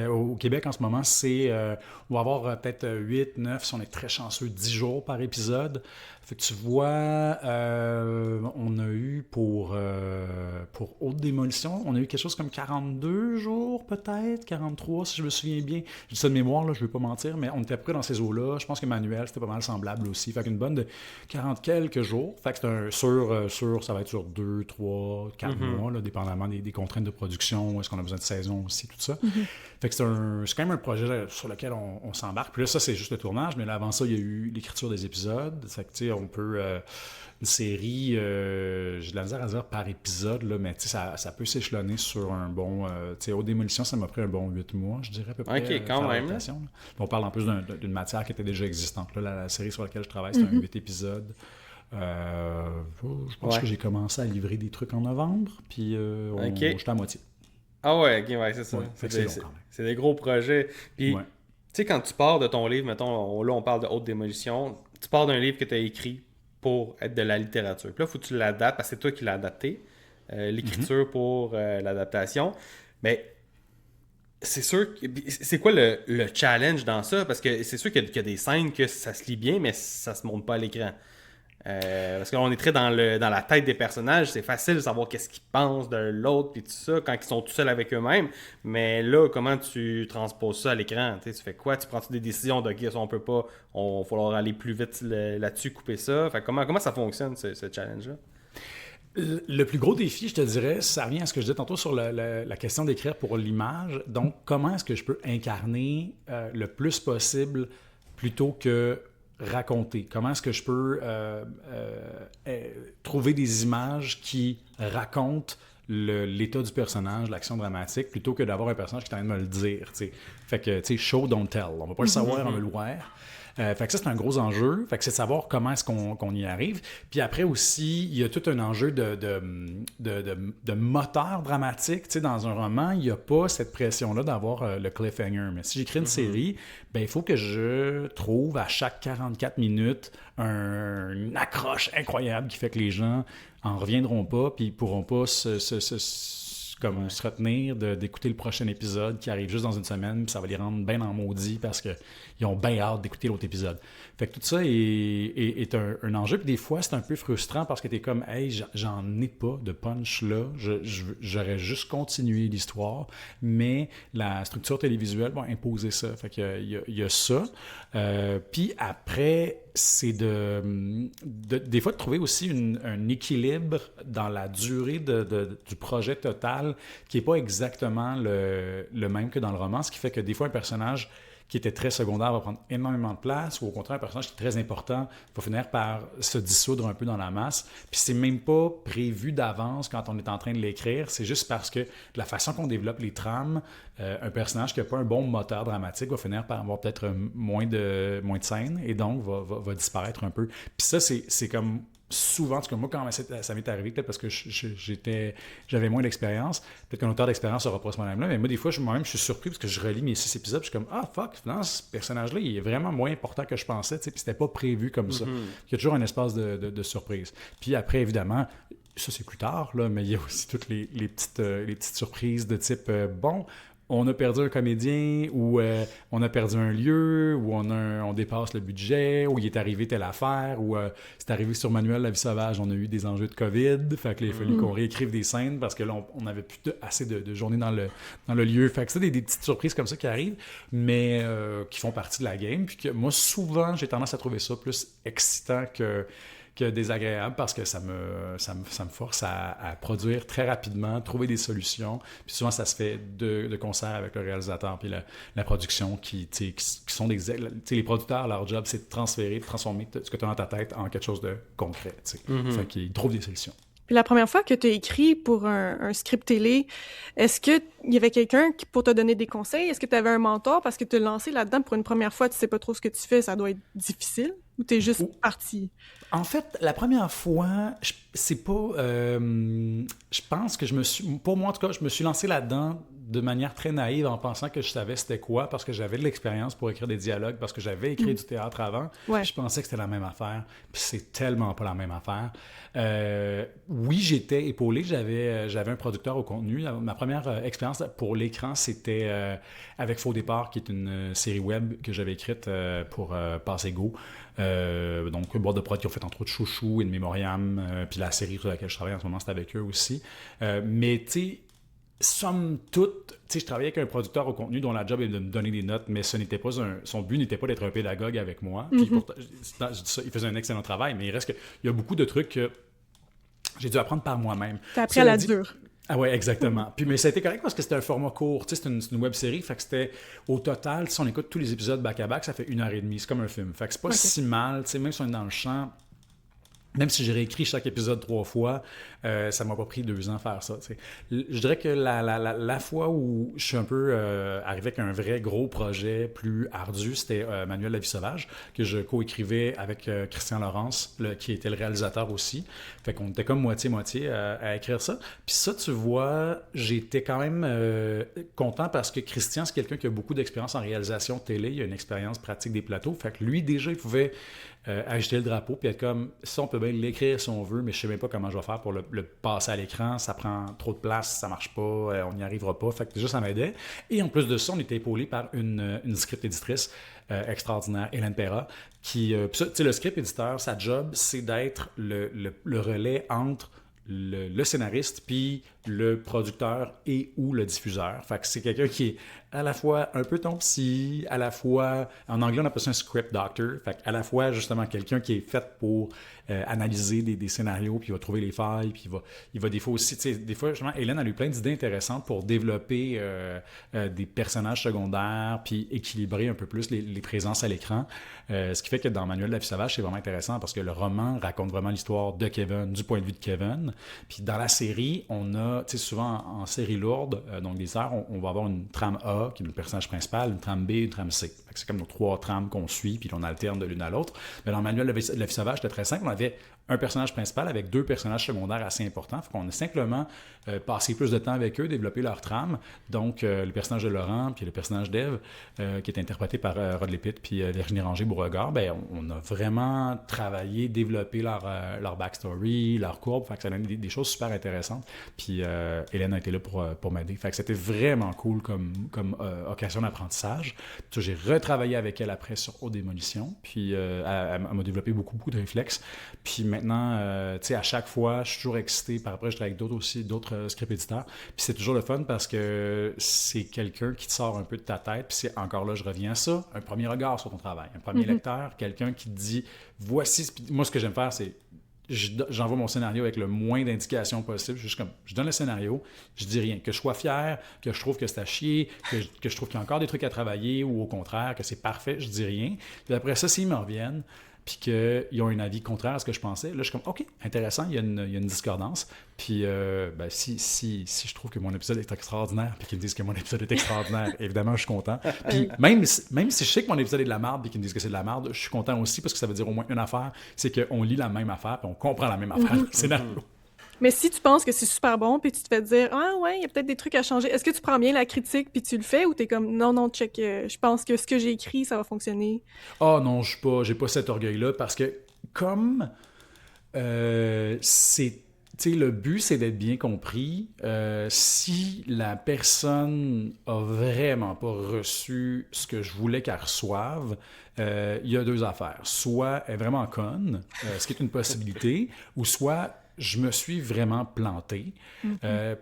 au Québec en ce moment, on va avoir peut-être 8, 9, si on est très chanceux, 10 jours par épisode. Fait que tu vois, on a eu pour Haute Démolition, on a eu quelque chose comme 42 jours peut-être, 43 si je me souviens bien. Je dis ça de mémoire, là, je ne vais pas mentir, mais on était à peu près dans ces eaux-là. Je pense que Manuel, c'était pas mal semblable aussi. Fait qu'une bonne de 40 quelques jours. Fait que c'est ça va être sur 2, 3, 4 mois, là, dépendamment des contraintes de production, est-ce qu'on a besoin de saison aussi, tout ça. Fait que c'est quand même un projet sur lequel on s'embarque. Puis là, ça, c'est juste le tournage, mais là, avant ça, il y a eu l'écriture des épisodes. Fait que, tu sais, on peut... une série, j'ai de la misère à dire par épisode, là, mais ça peut s'échelonner sur un bon... Haute Démolition, ça m'a pris un bon 8 mois, je dirais à peu près. OK, quand même. On parle en plus d'une matière qui était déjà existante. Là, la série sur laquelle je travaille, c'est un 8 épisodes. Je pense que j'ai commencé à livrer des trucs en novembre, puis j'étais à moitié. Ah ouais, c'est ça. Ouais, c'est des gros projets. Puis, tu sais, quand tu pars de ton livre, mettons, là, on parle de Haute Démolition, tu pars d'un livre que tu as écrit pour être de la littérature. Puis là, il faut que tu l'adaptes, parce que c'est toi qui l'as adapté, l'écriture pour l'adaptation. Mais c'est sûr, c'est quoi le challenge dans ça? Parce que c'est sûr qu'il y a des scènes que ça se lit bien, mais ça se montre pas à l'écran. Parce que là, on est très dans la tête des personnages, c'est facile de savoir qu'est-ce qu'ils pensent de l'autre puis tout ça quand ils sont tout seuls avec eux-mêmes, mais là, comment tu transposes ça à l'écran? Tu fais quoi? Tu prends-tu des décisions de OK, ça on peut pas, on va falloir aller plus vite là-dessus, couper ça? Fait comment ça fonctionne ce challenge-là? Le plus gros défi, je te dirais, ça revient à ce que je disais tantôt sur la question d'écrire pour l'image. Donc, comment est-ce que je peux incarner le plus possible plutôt que raconter? Comment est-ce que je peux trouver des images qui racontent l'état du personnage, l'action dramatique, plutôt que d'avoir un personnage qui est en train de me le dire, t'sais. Fait que, tu sais, show, don't tell. On va pas le savoir, on va le voir. Fait que ça, c'est un gros enjeu. Fait que c'est de savoir comment est-ce qu'on y arrive. Puis après aussi, il y a tout un enjeu de moteur dramatique. Tu sais, dans un roman, il n'y a pas cette pression-là d'avoir le cliffhanger. Mais si j'écris une série, il faut que je trouve à chaque 44 minutes une accroche incroyable qui fait que les gens en reviendront pas puis ils pourront pas se retenir d'écouter le prochain épisode qui arrive juste dans une semaine, puis ça va les rendre bien en maudit parce qu'ils ont bien hâte d'écouter l'autre épisode. Fait que tout ça est un enjeu, puis des fois, c'est un peu frustrant parce que t'es comme « Hey, j'en ai pas de punch là, j'aurais juste continué l'histoire, mais la structure télévisuelle va imposer ça. » Fait qu'il y a ça. Puis après... c'est des fois de trouver aussi un équilibre dans la durée du projet total qui n'est pas exactement le même que dans le roman, ce qui fait que des fois un personnage qui était très secondaire va prendre énormément de place, ou au contraire, un personnage qui est très important va finir par se dissoudre un peu dans la masse. Puis c'est même pas prévu d'avance quand on est en train de l'écrire, c'est juste parce que de la façon qu'on développe les trames, un personnage qui n'a pas un bon moteur dramatique va finir par avoir peut-être moins de scènes, et donc va disparaître un peu. Puis ça, c'est comme... Souvent, en tout cas, moi, quand ça m'est arrivé, peut-être parce que j'avais moins d'expérience, peut-être qu'un auteur d'expérience n'aura pas ce problème-là, mais moi, des fois, moi-même, je suis surpris parce que je relis mes 6 épisodes, je suis comme, ah, fuck, finalement, ce personnage-là, il est vraiment moins important que je pensais, tu sais, puis c'était pas prévu comme ça. Il y a toujours un espace de surprise. Puis après, évidemment, ça, c'est plus tard, là, mais il y a aussi toutes les petites surprises de type, bon, on a perdu un comédien, ou on a perdu un lieu, ou on dépasse le budget, ou il est arrivé telle affaire, ou c'est arrivé sur Manuel La Vie Sauvage, on a eu des enjeux de COVID, fait qu'il a fallu qu'on réécrive des scènes parce que là, on n'avait plus assez de journées dans le lieu. Fait que c'est des petites surprises comme ça qui arrivent, mais qui font partie de la game. Puis que moi, souvent, j'ai tendance à trouver ça plus excitant que désagréable, parce que ça me force à produire très rapidement, trouver des solutions. Puis souvent, ça se fait de concert avec le réalisateur puis la production qui sont les producteurs, leur job, c'est de transformer ce que tu as dans ta tête en quelque chose de concret. Fait qu'ils trouvent des solutions. Puis la première fois que tu as écrit pour un script télé, est-ce qu'il y avait quelqu'un pour te donner des conseils? Est-ce que tu avais un mentor? Parce que te lancer là-dedans pour une première fois, tu sais pas trop ce que tu fais, ça doit être difficile? Ou t'es juste parti? En fait, la première fois, c'est pas... je pense que pour moi, en tout cas, je me suis lancé là-dedans de manière très naïve en pensant que je savais c'était quoi, parce que j'avais de l'expérience pour écrire des dialogues, parce que j'avais écrit du théâtre avant. Ouais. Je pensais que c'était la même affaire. Puis c'est tellement pas la même affaire. Oui, j'étais épaulé. J'avais un producteur au contenu. Ma première expérience pour l'écran, c'était avec Faux Départ, qui est une série web que j'avais écrite pour Passe Go. Donc, boîte de prod qui ont fait entre autres Chouchou et de Mémoriam, puis la série sur laquelle je travaille en ce moment, c'est avec eux aussi. Mais tu sais, somme toute, je travaillais avec un producteur au contenu dont la job est de me donner des notes, mais son but n'était pas d'être un pédagogue avec moi. Puis pourtant, je dis ça, il faisait un excellent travail, mais il reste qu'il y a beaucoup de trucs que j'ai dû apprendre par moi-même. T'as appris à la dure. Ah ouais, exactement. Puis, mais ça a été correct parce que c'était un format court. C'est une web-série, fait que c'était au total, si on écoute tous les épisodes back-à-back, ça fait 1h30. C'est comme un film. Fait que c'est pas si mal, même si on est dans le champ. Même si j'ai réécrit chaque épisode 3 fois, ça m'a pas pris 2 ans faire ça. T'sais. Je dirais que la fois où je suis un peu arrivé avec un vrai gros projet plus ardu, c'était Manuel La Vie Sauvage, que je co-écrivais avec Christian Laurence, qui était le réalisateur aussi. Fait qu'on était comme moitié-moitié à écrire ça. Puis ça, tu vois, j'étais quand même content parce que Christian, c'est quelqu'un qui a beaucoup d'expérience en réalisation télé. Il a une expérience pratique des plateaux. Fait que lui, déjà, il pouvait agiter le drapeau puis être comme, ça, on peut bien l'écrire si on veut, mais je sais même pas comment je vais faire pour le passer à l'écran. Ça prend trop de place, ça marche pas, on n'y arrivera pas. Fait que déjà, ça m'aidait. Et en plus de ça, on était épaulé par une script éditrice extraordinaire, Hélène Perra, qui, tu sais, le script éditeur, sa job, c'est d'être le relais entre le scénariste puis le producteur et ou le diffuseur. Fait que c'est quelqu'un qui est à la fois un peu ton psy, à la fois, en anglais on appelle ça un script doctor, fait à la fois justement quelqu'un qui est fait pour analyser des scénarios, puis il va trouver les failles, puis il va des fois aussi, tu sais, des fois justement Hélène a eu plein d'idées intéressantes pour développer des personnages secondaires, puis équilibrer un peu plus les présences à l'écran, ce qui fait que dans Manuel La Vie Sauvage, c'est vraiment intéressant parce que le roman raconte vraiment l'histoire de Kevin, du point de vue de Kevin, puis dans la série, on a, tu sais, souvent en série lourde, donc des heures, on va avoir une trame A, qui est le personnage principal, une trame B, une trame C. Fait que c'est comme nos 3 trames qu'on suit, puis on alterne de l'une à l'autre. Mais dans Manuel La Vie Sauvage, c'était très simple. On avait un personnage principal avec 2 personnages secondaires assez importants. Fait qu'on a simplement passé plus de temps avec eux, développé leur trame. Donc, le personnage de Laurent, puis le personnage d'Ève, qui est interprété par Rod Lépite, puis Virginie Ranger-Beauregard, ben, on a vraiment travaillé, développé leur backstory, leur courbe. Fait que ça donne des choses super intéressantes. Puis Hélène a été là pour m'aider. Fait que c'était vraiment cool comme occasion d'apprentissage. J'ai retravaillé avec elle après sur Haute Démolition. Puis elle m'a développé beaucoup de réflexes. Puis maintenant, tu sais, à chaque fois, je suis toujours excité. Par après, je travaille avec d'autres script éditeurs. Puis c'est toujours le fun parce que c'est quelqu'un qui te sort un peu de ta tête. Puis c'est encore là, je reviens à ça, un premier regard sur ton travail. Un premier lecteur, quelqu'un qui te dit, voici... Moi, ce que j'aime faire, c'est j'envoie mon scénario avec le moins d'indications possible. Je donne le scénario, je dis rien. Que je sois fier, que je trouve que c'est à chier, que je trouve qu'il y a encore des trucs à travailler ou au contraire, que c'est parfait, je dis rien. Puis après ça, s'ils me reviennent, puis qu'ils ont un avis contraire à ce que je pensais, là, je suis comme, OK, intéressant, il y a une discordance. Puis si je trouve que mon épisode est extraordinaire, puis qu'ils me disent que mon épisode est extraordinaire, évidemment, je suis content. Puis même si je sais que mon épisode est de la merde, puis qu'ils me disent que c'est de la merde, je suis content aussi, parce que ça veut dire au moins une affaire, c'est qu'on lit la même affaire, puis on comprend la même affaire dans le scénario. Mais si tu penses que c'est super bon, puis tu te fais dire « Ah ouais, il y a peut-être des trucs à changer », est-ce que tu prends bien la critique puis tu le fais ou t'es comme « Non, check, je pense que ce que j'ai écrit, ça va fonctionner ». Ah non, j'ai pas cet orgueil-là parce que comme c'est... Tu sais, le but, c'est d'être bien compris. Si la personne a vraiment pas reçu ce que je voulais qu'elle reçoive, il y a deux affaires. Soit elle est vraiment conne, ce qui est une possibilité, ou soit je me suis vraiment planté.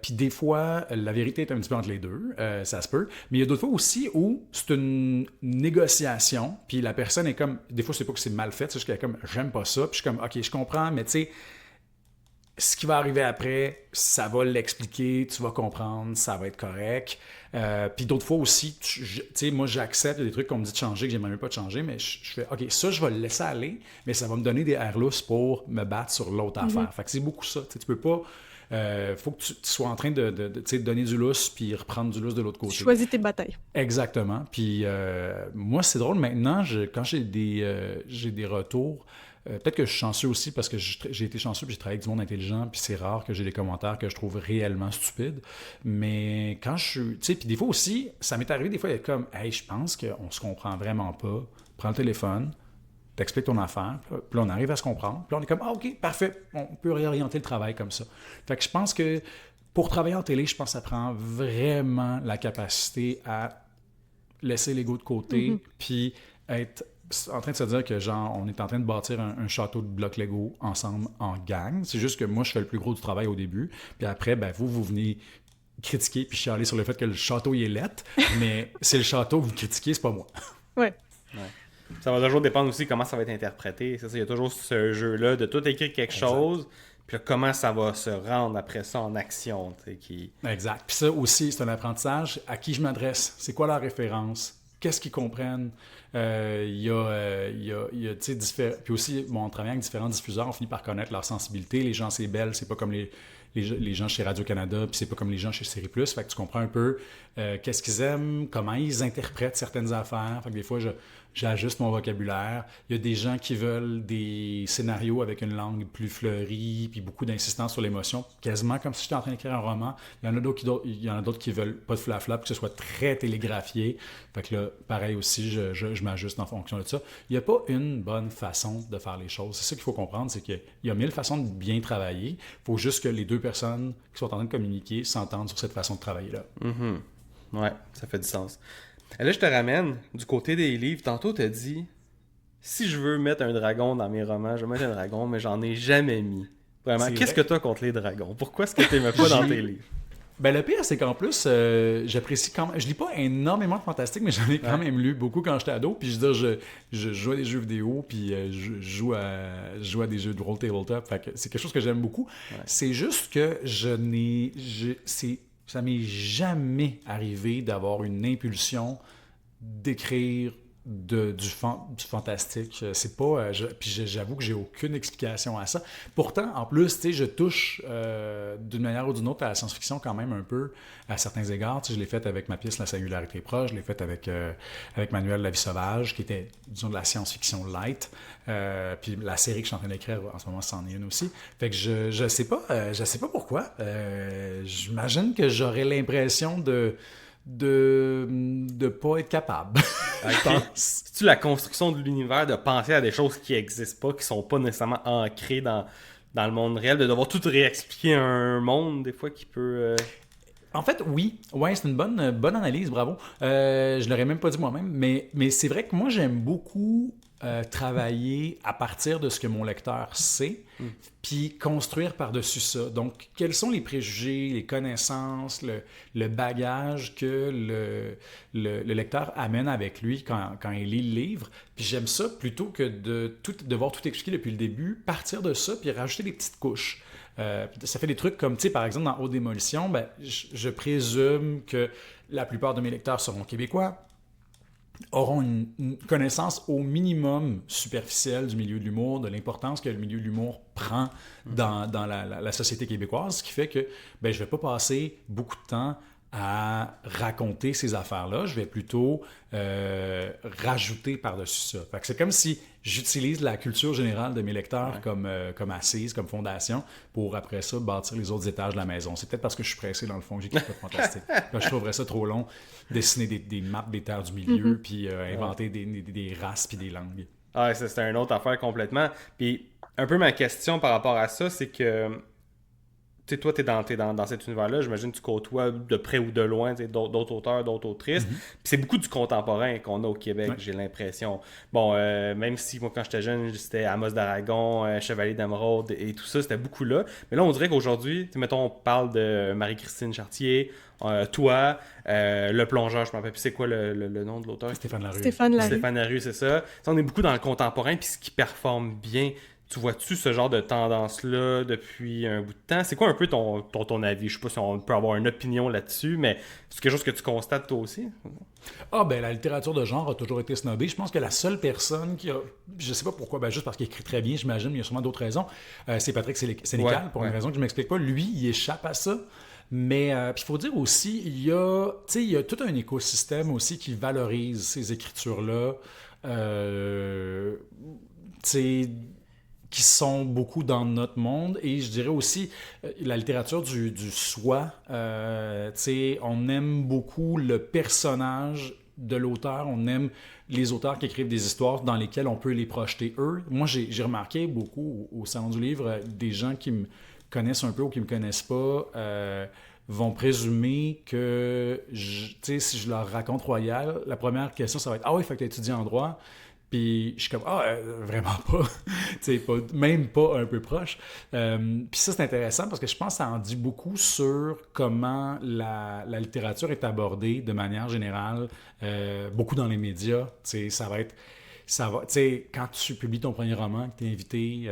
Puis des fois, la vérité est un petit peu entre les deux, ça se peut. Mais il y a d'autres fois aussi où c'est une négociation, puis la personne est comme... Des fois, c'est pas que c'est mal fait, c'est juste qu'elle est comme « j'aime pas ça », puis je suis comme « OK, je comprends, mais tu sais, ce qui va arriver après, ça va l'expliquer, tu vas comprendre, ça va être correct. » Puis d'autres fois aussi, tu sais, moi j'accepte des trucs qu'on me dit de changer, que j'aimerais même pas de changer, mais je fais, OK, ça je vais le laisser aller, mais ça va me donner des airs lousses pour me battre sur l'autre affaire. Fait que c'est beaucoup ça. Tu peux pas... faut que tu sois en train de donner du lousse puis reprendre du lousse de l'autre côté. Tu choisis tes batailles. Exactement. Puis moi, c'est drôle, maintenant, quand j'ai des retours, peut-être que je suis chanceux aussi parce que j'ai été chanceux puis j'ai travaillé avec du monde intelligent puis c'est rare que j'ai des commentaires que je trouve réellement stupides. Mais quand je suis... Tu sais, puis des fois aussi, ça m'est arrivé des fois d'être comme « Hey, je pense qu'on se comprend vraiment pas. Prends le téléphone, t'expliques ton affaire. » Puis là, on arrive à se comprendre. Puis là, on est comme « Ah, OK, parfait. On peut réorienter le travail comme ça. » Fait que je pense que pour travailler en télé, je pense que ça prend vraiment la capacité à laisser l'ego de côté puis être en train de se dire que genre on est en train de bâtir un château de blocs Lego ensemble en gang. C'est juste que moi je fais le plus gros du travail au début, puis après ben vous venez critiquer puis chialer sur le fait que le château il est laid, mais c'est le château que vous critiquez, c'est pas moi. Ouais. Ça va toujours dépendre aussi comment ça va être interprété. C'est ça, il y a toujours ce jeu-là de tout écrire quelque chose, puis là, comment ça va se rendre après ça en action. Exact. Puis ça aussi, c'est un apprentissage. À qui je m'adresse? C'est quoi la référence? Qu'est-ce qu'ils comprennent? Il y a tu sais, puis aussi, bon, en travaillant avec différents diffuseurs, on finit par connaître leur sensibilité. Les gens, c'est belle, c'est pas comme les gens chez Radio-Canada, puis c'est pas comme les gens chez Série Plus. Fait que tu comprends un peu qu'est-ce qu'ils aiment, comment ils interprètent certaines affaires. Fait que des fois, j'ajuste mon vocabulaire. Il y a des gens qui veulent des scénarios avec une langue plus fleurie, puis beaucoup d'insistance sur l'émotion, quasiment comme si j'étais en train d'écrire un roman. Il y en a d'autres qui veulent pas de flafla, que ce soit très télégraphié. Fait que là, pareil aussi, je m'ajuste en fonction de ça. Il n'y a pas une bonne façon de faire les choses. C'est ça qu'il faut comprendre, c'est qu'il y a 1000 façons de bien travailler. Il faut juste que les deux personnes qui sont en train de communiquer s'entendent sur cette façon de travailler-là. Ouais, ça fait du sens. Et là, je te ramène du côté des livres. Tantôt, tu as dit, si je veux mettre un dragon dans mes romans, je vais mettre un dragon, mais j'en ai jamais mis. Vraiment, qu'est-ce que tu as contre les dragons? Pourquoi est-ce que tu n'aimes pas dans tes livres? Ben, le pire, c'est qu'en plus, j'apprécie quand même... Je lis pas énormément de fantastique, mais j'en ai quand même lu beaucoup quand j'étais ado. Puis je veux dire, je joue à des jeux vidéo, puis je joue à des jeux de role tabletop. Fait que c'est quelque chose que j'aime beaucoup. Ouais. C'est juste que ça m'est jamais arrivé d'avoir une impulsion d'écrire du fantastique. C'est pas... puis j'avoue que j'ai aucune explication à ça. Pourtant, en plus, tu sais, je touche d'une manière ou d'une autre à la science-fiction quand même un peu à certains égards. Tu sais, je l'ai fait avec ma pièce La Singularité Proche, je l'ai fait avec Manuel La Vie Sauvage, qui était, disons, de la science-fiction light. Puis la série que je suis en train d'écrire en ce moment, c'en est une aussi. Fait que je sais pas pourquoi. J'imagine que j'aurais l'impression de pas être capable. C'est-tu la construction de l'univers, de penser à des choses qui n'existent pas, qui sont pas nécessairement ancrées dans le monde réel, de devoir tout réexpliquer à un monde, des fois, qui peut... En fait, oui. Ouais, c'est une bonne analyse, bravo. Je l'aurais même pas dit moi-même, mais c'est vrai que moi, j'aime beaucoup travailler à partir de ce que mon lecteur sait, puis construire par-dessus ça. Donc, quels sont les préjugés, les connaissances, le bagage que le lecteur amène avec lui quand il lit le livre. Puis j'aime ça plutôt que de devoir tout expliquer depuis le début, partir de ça, puis rajouter des petites couches. Ça fait des trucs comme, tu sais, par exemple, dans Haute Démolition, ben, je présume que la plupart de mes lecteurs seront québécois, auront une connaissance au minimum superficielle du milieu de l'humour, de l'importance que le milieu de l'humour prend dans la société québécoise, ce qui fait que ben, je ne vais pas passer beaucoup de temps à raconter ces affaires-là. Je vais plutôt rajouter par-dessus ça. Fait que c'est comme si j'utilise la culture générale de mes lecteurs comme assise, comme fondation, pour après ça bâtir les autres étages de la maison. C'est peut-être parce que je suis pressé dans le fond que j'écris pas de fantastique. Là, je trouverais ça trop long, dessiner des maps des terres du milieu, puis inventer des races puis des langues. Ah, ça, c'est une autre affaire complètement. Puis un peu ma question par rapport à ça, c'est que tu sais, toi, t'es dans cet univers-là, j'imagine que tu côtoies de près ou de loin d'autres auteurs, d'autres autrices. Puis c'est beaucoup du contemporain qu'on a au Québec, j'ai l'impression. Bon, même si moi, quand j'étais jeune, c'était Amos d'Aragon, Chevalier d'Émeraude et tout ça, c'était beaucoup là. Mais là, on dirait qu'aujourd'hui, mettons, on parle de Marie-Christine Chartier, toi, Le Plongeur, je me rappelle plus c'est quoi le nom de l'auteur? Stéphane Larue. Stéphane Larue, c'est ça. T'sais, on est beaucoup dans le contemporain, puis ce qui performe bien. Tu vois-tu ce genre de tendance-là depuis un bout de temps? C'est quoi un peu ton avis? Je sais pas si on peut avoir une opinion là-dessus, mais c'est quelque chose que tu constates toi aussi? Ah, ben la littérature de genre a toujours été snobée. Je pense que la seule personne qui a... Je sais pas pourquoi, ben juste parce qu'il écrit très bien, j'imagine, mais il y a sûrement d'autres raisons. C'est Patrick Sénécal, pour une raison que je m'explique pas. Lui, il échappe à ça. Mais il faut dire aussi, il y a tout un écosystème aussi qui valorise ces écritures-là. Qui sont beaucoup dans notre monde. Et je dirais aussi la littérature du soi. On aime beaucoup le personnage de l'auteur. On aime les auteurs qui écrivent des histoires dans lesquelles on peut les projeter eux. Moi, j'ai remarqué beaucoup au Salon du Livre, des gens qui me connaissent un peu ou qui me connaissent pas vont présumer que, si je leur raconte Royal, la première question, ça va être « Ah oui, il faut que tu étudies en droit ». Puis je suis comme, vraiment pas. Même pas un peu proche. Puis ça, c'est intéressant parce que je pense que ça en dit beaucoup sur comment la littérature est abordée de manière générale, beaucoup dans les médias. Quand tu publies ton premier roman, que tu es invité,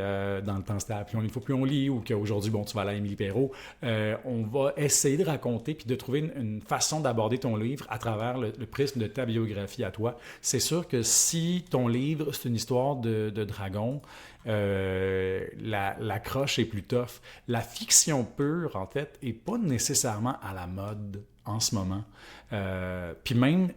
dans le temps c'était à Plus on lit, faut plus on lit, ou qu'aujourd'hui, bon, tu vas aller à Émilie Perrault, on va essayer de raconter puis de trouver une façon d'aborder ton livre à travers le prisme de ta biographie à toi. C'est sûr que si ton livre, c'est une histoire de dragon, l'accroche est plus tough. La fiction pure, en fait, est pas nécessairement à la mode en ce moment. Puis même...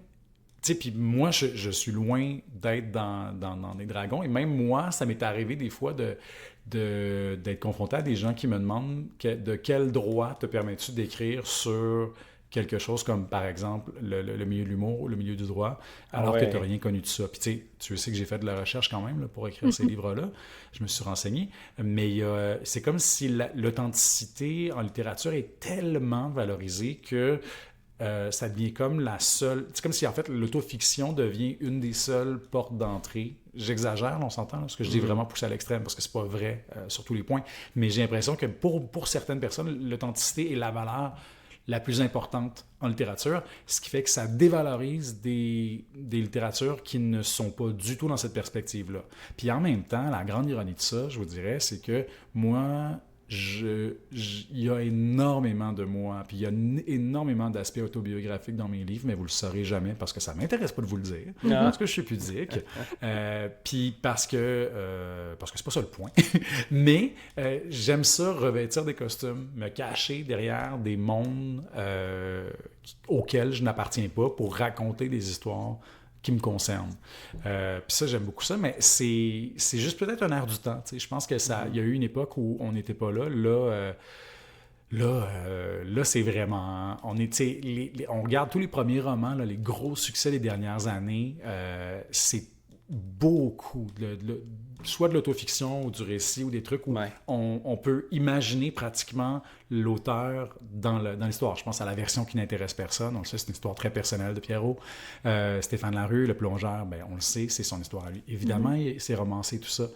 Puis moi, je suis loin d'être dans les dragons. Et même moi, ça m'est arrivé des fois d'être confronté à des gens qui me demandent de quel droit te permets-tu d'écrire sur quelque chose comme, par exemple, le milieu de l'humour ou le milieu du droit, alors que tu n'as rien connu de ça. Puis tu sais que j'ai fait de la recherche quand même là, pour écrire ces livres-là. Je me suis renseigné. Mais c'est comme si l'authenticité en littérature est tellement valorisée que ça devient comme la seule... C'est comme si, en fait, l'autofiction devient une des seules portes d'entrée. J'exagère, on s'entend, parce que je dis vraiment poussé à l'extrême, parce que c'est pas vrai sur tous les points. Mais j'ai l'impression que pour certaines personnes, l'authenticité est la valeur la plus importante en littérature, ce qui fait que ça dévalorise des littératures qui ne sont pas du tout dans cette perspective-là. Puis en même temps, la grande ironie de ça, je vous dirais, c'est que moi... il y a énormément de moi, puis il y a énormément d'aspects autobiographiques dans mes livres, mais vous le saurez jamais parce que ça m'intéresse pas de vous le dire, parce que je suis pudique, puis parce que c'est pas ça le point. Mais j'aime ça revêtir des costumes, me cacher derrière des mondes auxquels je n'appartiens pas pour raconter des histoires qui me concerne. Puis ça, j'aime beaucoup ça, mais c'est juste peut-être un air du temps. Je pense que il y a eu une époque où on n'était pas là. Là, c'est vraiment... On regarde tous les premiers romans, là, les gros succès des dernières années, c'est beaucoup, soit de l'autofiction ou du récit ou des trucs où on peut imaginer pratiquement l'auteur dans l'histoire. Je pense à la version qui n'intéresse personne. On le sait, c'est une histoire très personnelle de Pierrot. Stéphane Larue, le plongeur, ben, on le sait, c'est son histoire à lui. Évidemment, c'est romancé, tout ça.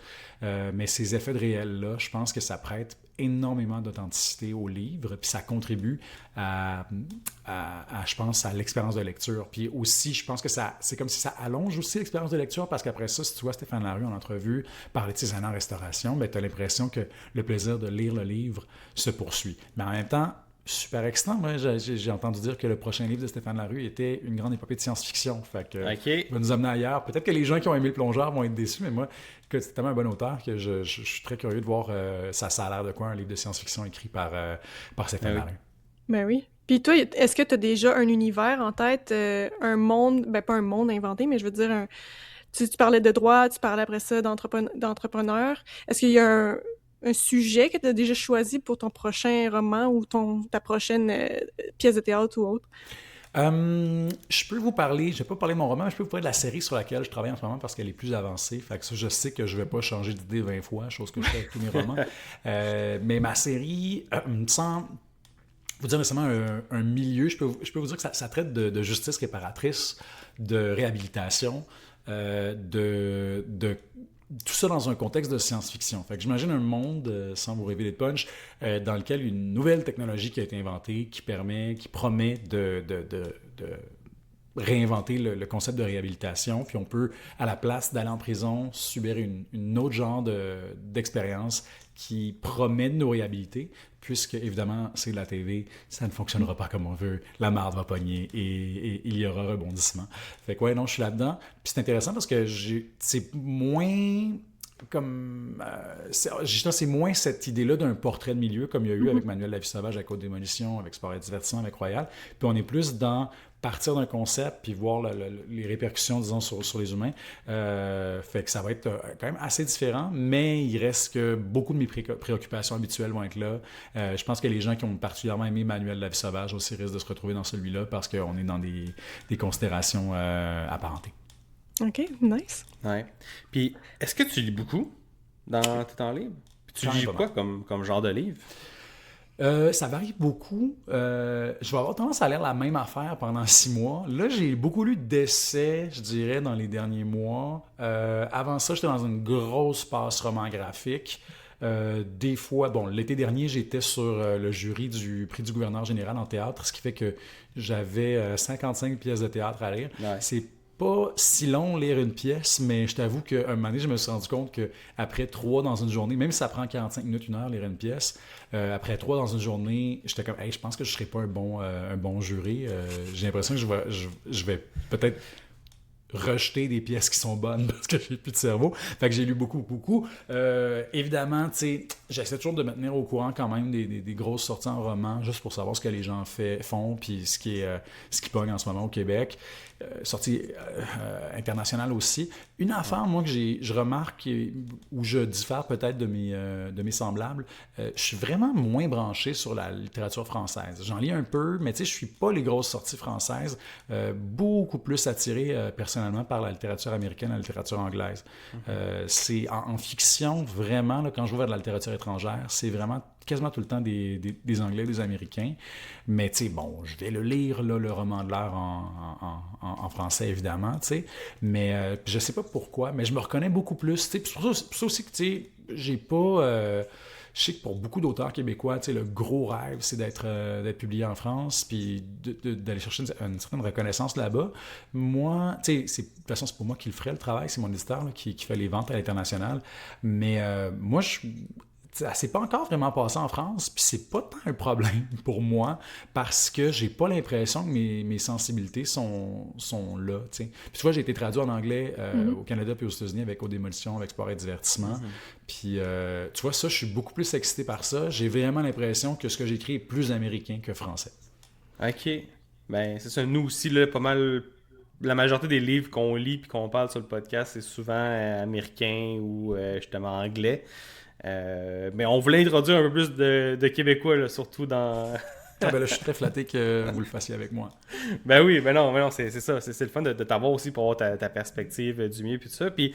Mais ces effets de réel-là, je pense que ça prête énormément d'authenticité au livre, puis ça contribue je pense, à l'expérience de lecture. Puis aussi, je pense que c'est comme si ça allonge aussi l'expérience de lecture, parce qu'après ça, si tu vois Stéphane Larue en entrevue parler de ses années en restauration, ben, tu as l'impression que le plaisir de lire le livre se poursuit. Mais en même temps, super excitant. Moi, j'ai entendu dire que le prochain livre de Stéphane Larue était une grande épopée de science-fiction. Fait que va nous amener ailleurs. Peut-être que les gens qui ont aimé Le Plongeur vont être déçus, mais moi, c'est tellement un bon auteur que je suis très curieux de voir ça a l'air de quoi, un livre de science-fiction écrit par Stéphane Larue. Ben oui. Puis toi, est-ce que tu as déjà un univers en tête, un monde, ben pas un monde inventé, mais je veux dire, tu parlais de droit, tu parlais après ça d'entrepreneur. Est-ce qu'il y a un sujet que tu as déjà choisi pour ton prochain roman ou ta prochaine pièce de théâtre ou autre? Je peux vous parler, je vais pas parler de mon roman, mais je peux vous parler de la série sur laquelle je travaille en ce moment parce qu'elle est plus avancée. Fait que ça, je sais que je vais pas changer d'idée 20 fois, chose que je fais avec tous mes romans. Mais ma série, sans vous dire nécessairement un milieu, je peux vous dire que ça traite de justice réparatrice, de réhabilitation, tout ça dans un contexte de science-fiction. Fait que j'imagine un monde, sans vous révéler de punch, dans lequel une nouvelle technologie qui a été inventée, qui promet de réinventer le concept de réhabilitation, puis on peut, à la place d'aller en prison, subir une autre genre d'expérience qui promet de nous réhabiliter, puisque, évidemment, c'est de la TV, ça ne fonctionnera pas comme on veut, la marde va pogner et il y aura rebondissement. Fait que, ouais, non, je suis là-dedans. Puis c'est intéressant parce que c'est moins comme c'est moins cette idée-là d'un portrait de milieu comme il y a eu avec Manuel La Vie Sauvage, avec Haute Démolition, avec Sport et Divertissement, avec Royal. Puis on est plus dans partir d'un concept puis voir les répercussions, disons, sur les humains. Fait que ça va être quand même assez différent, mais il reste que beaucoup de mes préoccupations habituelles vont être là. Je pense que les gens qui ont particulièrement aimé Manuel La Vie Sauvage aussi risquent de se retrouver dans celui-là parce qu'on est dans des considérations apparentées. OK, nice. Ouais. Puis, est-ce que tu lis beaucoup dans tes temps libres? Puis tu lis quoi comme genre de livre? Ça varie beaucoup. Je vais avoir tendance à lire la même affaire pendant 6 mois. Là, j'ai beaucoup lu d'essais, je dirais, dans les derniers mois. Avant ça, j'étais dans une grosse passe roman graphique. Des fois, bon, l'été dernier, j'étais sur le jury du prix du gouverneur général en théâtre, ce qui fait que j'avais 55 pièces de théâtre à lire. Ouais. C'est pas si long lire une pièce, mais je t'avoue qu'à un moment donné, je me suis rendu compte qu'après 3 dans une journée, même si ça prend 45 minutes, 1 heure lire une pièce, après 3 dans une journée, j'étais comme, hey, je pense que je serais pas un bon jury. J'ai l'impression que je vais peut-être rejeter des pièces qui sont bonnes parce que j'ai plus de cerveau. Fait que j'ai lu beaucoup. Évidemment, tu sais, j'essaie toujours de me tenir au courant quand même des grosses sorties en roman, juste pour savoir ce que les gens font, puis ce qui pogne en ce moment au Québec. Sortie internationale aussi. Une affaire, moi, que je remarque, où je diffère peut-être de mes semblables, je suis vraiment moins branché sur la littérature française. J'en lis un peu, mais tu sais, je suis pas les grosses sorties françaises. Beaucoup plus attiré personnellement par la littérature américaine, la littérature anglaise. C'est en fiction, vraiment, là, quand je vais vers de la littérature étrangère, c'est vraiment quasiment tout le temps des Anglais, des Américains. Mais tu sais, bon, je vais le lire, là, le roman de l'heure en français, évidemment, tu sais. Mais je sais pas pourquoi, mais je me reconnais beaucoup plus. C'est pour ça aussi que, tu sais, j'ai pas... je sais que pour beaucoup d'auteurs québécois, tu sais, le gros rêve, c'est d'être publié en France, puis d'aller chercher une certaine reconnaissance là-bas. Moi, tu sais, de toute façon, c'est pas moi qui le ferais, le travail, c'est mon éditeur là, qui fait les ventes à l'international. Mais moi, c'est pas encore vraiment passé en France, puis c'est pas tant un problème pour moi parce que j'ai pas l'impression que mes sensibilités sont là, tu sais. Puis tu vois, j'ai été traduit en anglais au Canada puis aux États-Unis avec Haute Démolition, avec Sport et Divertissement. Puis tu vois, ça, je suis beaucoup plus excité par ça. J'ai vraiment l'impression que ce que j'écris est plus américain que français. OK. Ben, c'est ça. Nous aussi, là, pas mal... La majorité des livres qu'on lit puis qu'on parle sur le podcast, c'est souvent américain ou justement anglais. Mais on voulait introduire un peu plus de Québécois, là, surtout dans... Ah ben là, je suis très flatté que vous le fassiez avec moi. Ben oui, ben non, c'est ça. C'est le fun de t'avoir aussi pour avoir ta perspective du milieu puis tout ça. Puis,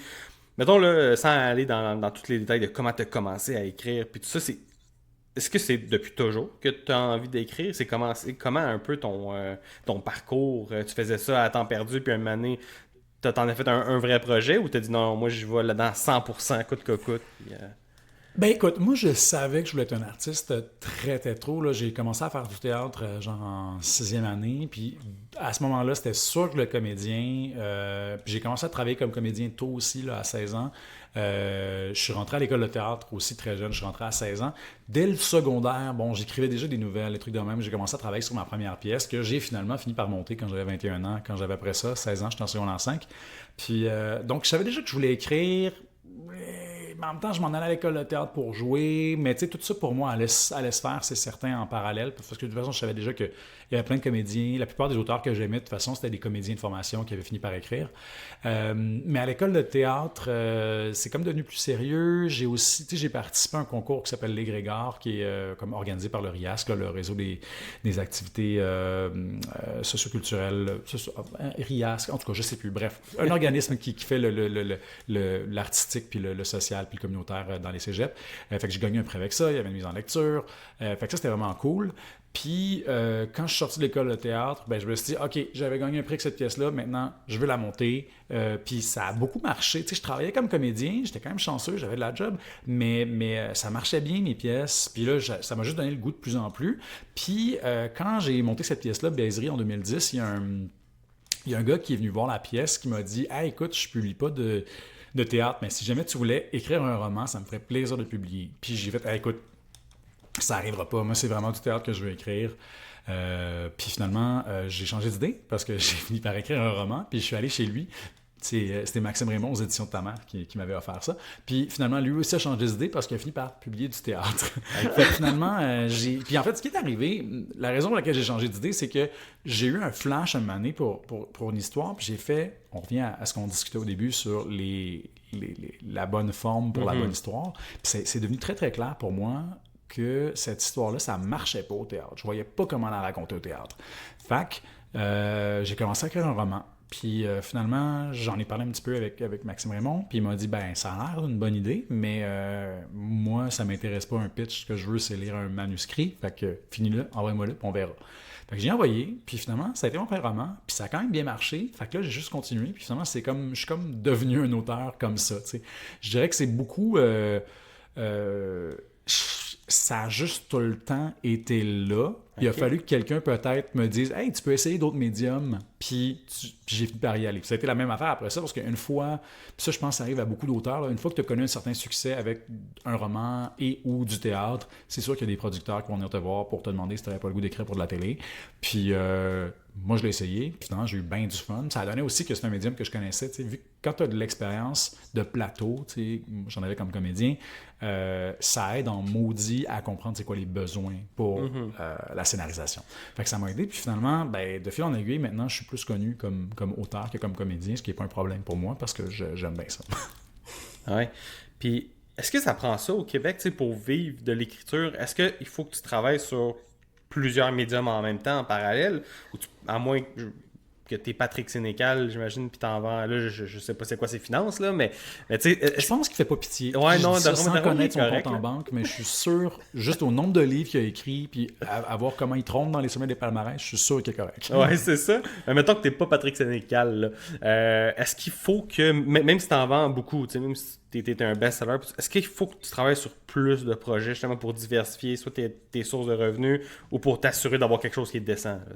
mettons, là, sans aller dans tous les détails de comment tu as commencé à écrire puis tout ça, est-ce que c'est depuis toujours que tu as envie d'écrire? Comment un peu ton parcours? Tu faisais ça à temps perdu, puis un moment donné, t'en as fait un vrai projet ou t'as dit non, moi je vais là-dedans 100% coûte que coûte? Puis, Ben écoute, moi je savais que je voulais être un artiste très très tôt. Là. J'ai commencé à faire du théâtre genre en sixième année. Puis à ce moment-là, c'était sûr que le comédien. Puis j'ai commencé à travailler comme comédien tôt aussi, là, à 16 ans. Je suis rentré à l'école de théâtre aussi très jeune. Je suis rentré à 16 ans. Dès le secondaire, bon, j'écrivais déjà des nouvelles, des trucs de même. J'ai commencé à travailler sur ma première pièce que j'ai finalement fini par monter quand j'avais 21 ans. Quand j'avais après ça, 16 ans, j'étais en secondaire 5. Puis donc je savais déjà que je voulais écrire. Mais en même temps, je m'en allais à l'école de théâtre pour jouer. Mais tu sais, tout ça pour moi allait se faire, c'est certain, en parallèle. Parce que de toute façon, je savais déjà qu'il y avait plein de comédiens. La plupart des auteurs que j'aimais, de toute façon, c'était des comédiens de formation qui avaient fini par écrire. Mais à l'école de théâtre, c'est comme devenu plus sérieux. J'ai aussi, tu sais, j'ai participé à un concours qui s'appelle l'Égrégore, qui est comme organisé par le RIASC, là, le réseau des activités socioculturelles. RIASC, en tout cas, je sais plus. Bref, un organisme qui fait l'artistique puis le social puis le communautaire dans les cégeps. Fait que j'ai gagné un prix avec ça, il y avait une mise en lecture. Fait que ça, c'était vraiment cool. Puis, quand je suis sorti de l'école de théâtre, ben, je me suis dit, OK, j'avais gagné un prix avec cette pièce-là, maintenant, je veux la monter. Puis, ça a beaucoup marché. Tu sais, je travaillais comme comédien, j'étais quand même chanceux, j'avais de la job, mais ça marchait bien, mes pièces. Puis là, ça m'a juste donné le goût de plus en plus. Puis, quand j'ai monté cette pièce-là, Baiserie, en 2010, il y a un gars qui est venu voir la pièce qui m'a dit, « Hey, écoute, je publie pas de théâtre, mais si jamais tu voulais écrire un roman, ça me ferait plaisir de publier. » Puis j'ai fait, hey, écoute, ça n'arrivera pas. Moi, c'est vraiment du théâtre que je veux écrire. Puis finalement, j'ai changé d'idée parce que j'ai fini par écrire un roman. Puis je suis allé chez lui. C'était Maxime Raymond aux éditions de ta mère qui m'avait offert ça. Puis finalement, lui aussi a changé d'idée parce qu'il a fini par publier du théâtre. Fait que finalement, Puis en fait, ce qui est arrivé, la raison pour laquelle j'ai changé d'idée, c'est que j'ai eu un flash à un moment donné pour une histoire. Puis j'ai fait... On revient à ce qu'on discutait au début sur la bonne forme pour la bonne histoire. Puis c'est devenu très, très clair pour moi que cette histoire-là, ça marchait pas au théâtre. Je voyais pas comment la raconter au théâtre. Fait que j'ai commencé à écrire un roman. Puis finalement, j'en ai parlé un petit peu avec Maxime Raymond, puis il m'a dit, ben ça a l'air d'une bonne idée, mais moi, ça m'intéresse pas un pitch. Ce que je veux, c'est lire un manuscrit. Fait que finis-le, envoie-moi-le, puis on verra. Fait que j'ai envoyé, puis finalement, ça a été mon premier roman, puis ça a quand même bien marché. Fait que là, j'ai juste continué, puis finalement, je suis comme devenu un auteur comme ça, tu sais. Je dirais que c'est beaucoup... ça a juste tout le temps été là. Il a fallu que quelqu'un peut-être me dise « Hey, tu peux essayer d'autres médiums. » Puis j'ai fini par y aller. Puis ça a été la même affaire après ça, parce qu'une fois, puis ça je pense que ça arrive à beaucoup d'auteurs, là, une fois que tu as connu un certain succès avec un roman et ou du théâtre, c'est sûr qu'il y a des producteurs qui vont venir te voir pour te demander si tu n'avais pas le goût d'écrire pour de la télé. Puis moi je l'ai essayé, puis finalement j'ai eu bien du fun. Ça a donné aussi que c'est un médium que je connaissais, tu sais, vu que quand tu as de l'expérience de plateau, tu sais, j'en avais comme comédien, ça aide en maudit à comprendre c'est quoi les besoins pour la scénarisation. Fait que ça m'a aidé, puis finalement, ben, de fil en aiguille, maintenant, je suis plus connu comme auteur que comme comédien, ce qui n'est pas un problème pour moi, parce que j'aime bien ça. Ouais. Puis, est-ce que ça prend ça au Québec, tu sais, pour vivre de l'écriture? Est-ce qu'il faut que tu travailles sur plusieurs médiums en même temps, en parallèle? Ou à moins que tu es Patrick Sénécal, j'imagine, puis t'en vends... Là, je sais pas c'est quoi ses finances, là, mais tu sais... Je pense qu'il fait pas pitié. Ouais, non, sans connaître son correct, compte en banque, mais je suis sûr, juste au nombre de livres qu'il a écrit, puis à voir comment il trompe dans les sommets des palmarès, je suis sûr qu'il est correct. Ouais, c'est ça. Mais mettons que t'es pas Patrick Sénécal, là. Est-ce qu'il faut que, même si t'en vends beaucoup, tu sais, même si t'es un best-seller, est-ce qu'il faut que tu travailles sur plus de projets, justement, pour diversifier soit tes sources de revenus ou pour t'assurer d'avoir quelque chose qui est décent, là,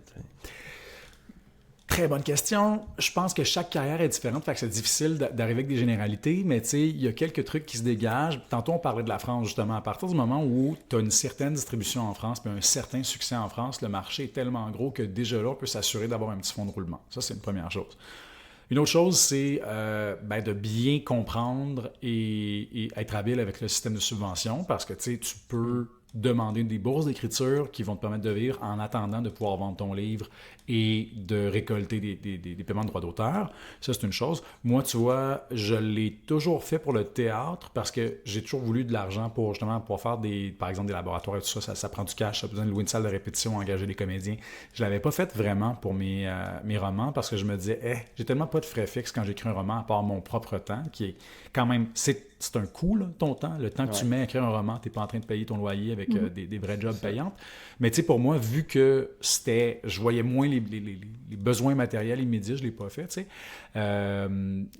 Très bonne question. Je pense que chaque carrière est différente, fait que c'est difficile d'arriver avec des généralités, mais tu sais, il y a quelques trucs qui se dégagent. Tantôt, on parlait de la France, justement. À partir du moment où tu as une certaine distribution en France puis un certain succès en France, le marché est tellement gros que déjà là, on peut s'assurer d'avoir un petit fonds de roulement. Ça, c'est une première chose. Une autre chose, c'est de bien comprendre et être habile avec le système de subvention parce que tu peux demander des bourses d'écriture qui vont te permettre de vivre en attendant de pouvoir vendre ton livre et de récolter des paiements de droits d'auteur. Ça, c'est une chose. Moi, tu vois, je l'ai toujours fait pour le théâtre parce que j'ai toujours voulu de l'argent pour justement pour faire par exemple des laboratoires et tout ça. Ça prend du cash, ça a besoin de louer une salle de répétition, engager des comédiens. Je l'avais pas fait vraiment pour mes romans parce que je me disais, j'ai tellement pas de frais fixes quand j'écris un roman à part mon propre temps, qui est quand même, c'est un coût, là, ton temps. Le temps que tu mets à écrire un roman, tu n'es pas en train de payer ton loyer avec des vrais jobs payants. Mais tu sais, pour moi, vu que je voyais moins les besoins matériels immédiats, je ne l'ai pas fait, tu sais.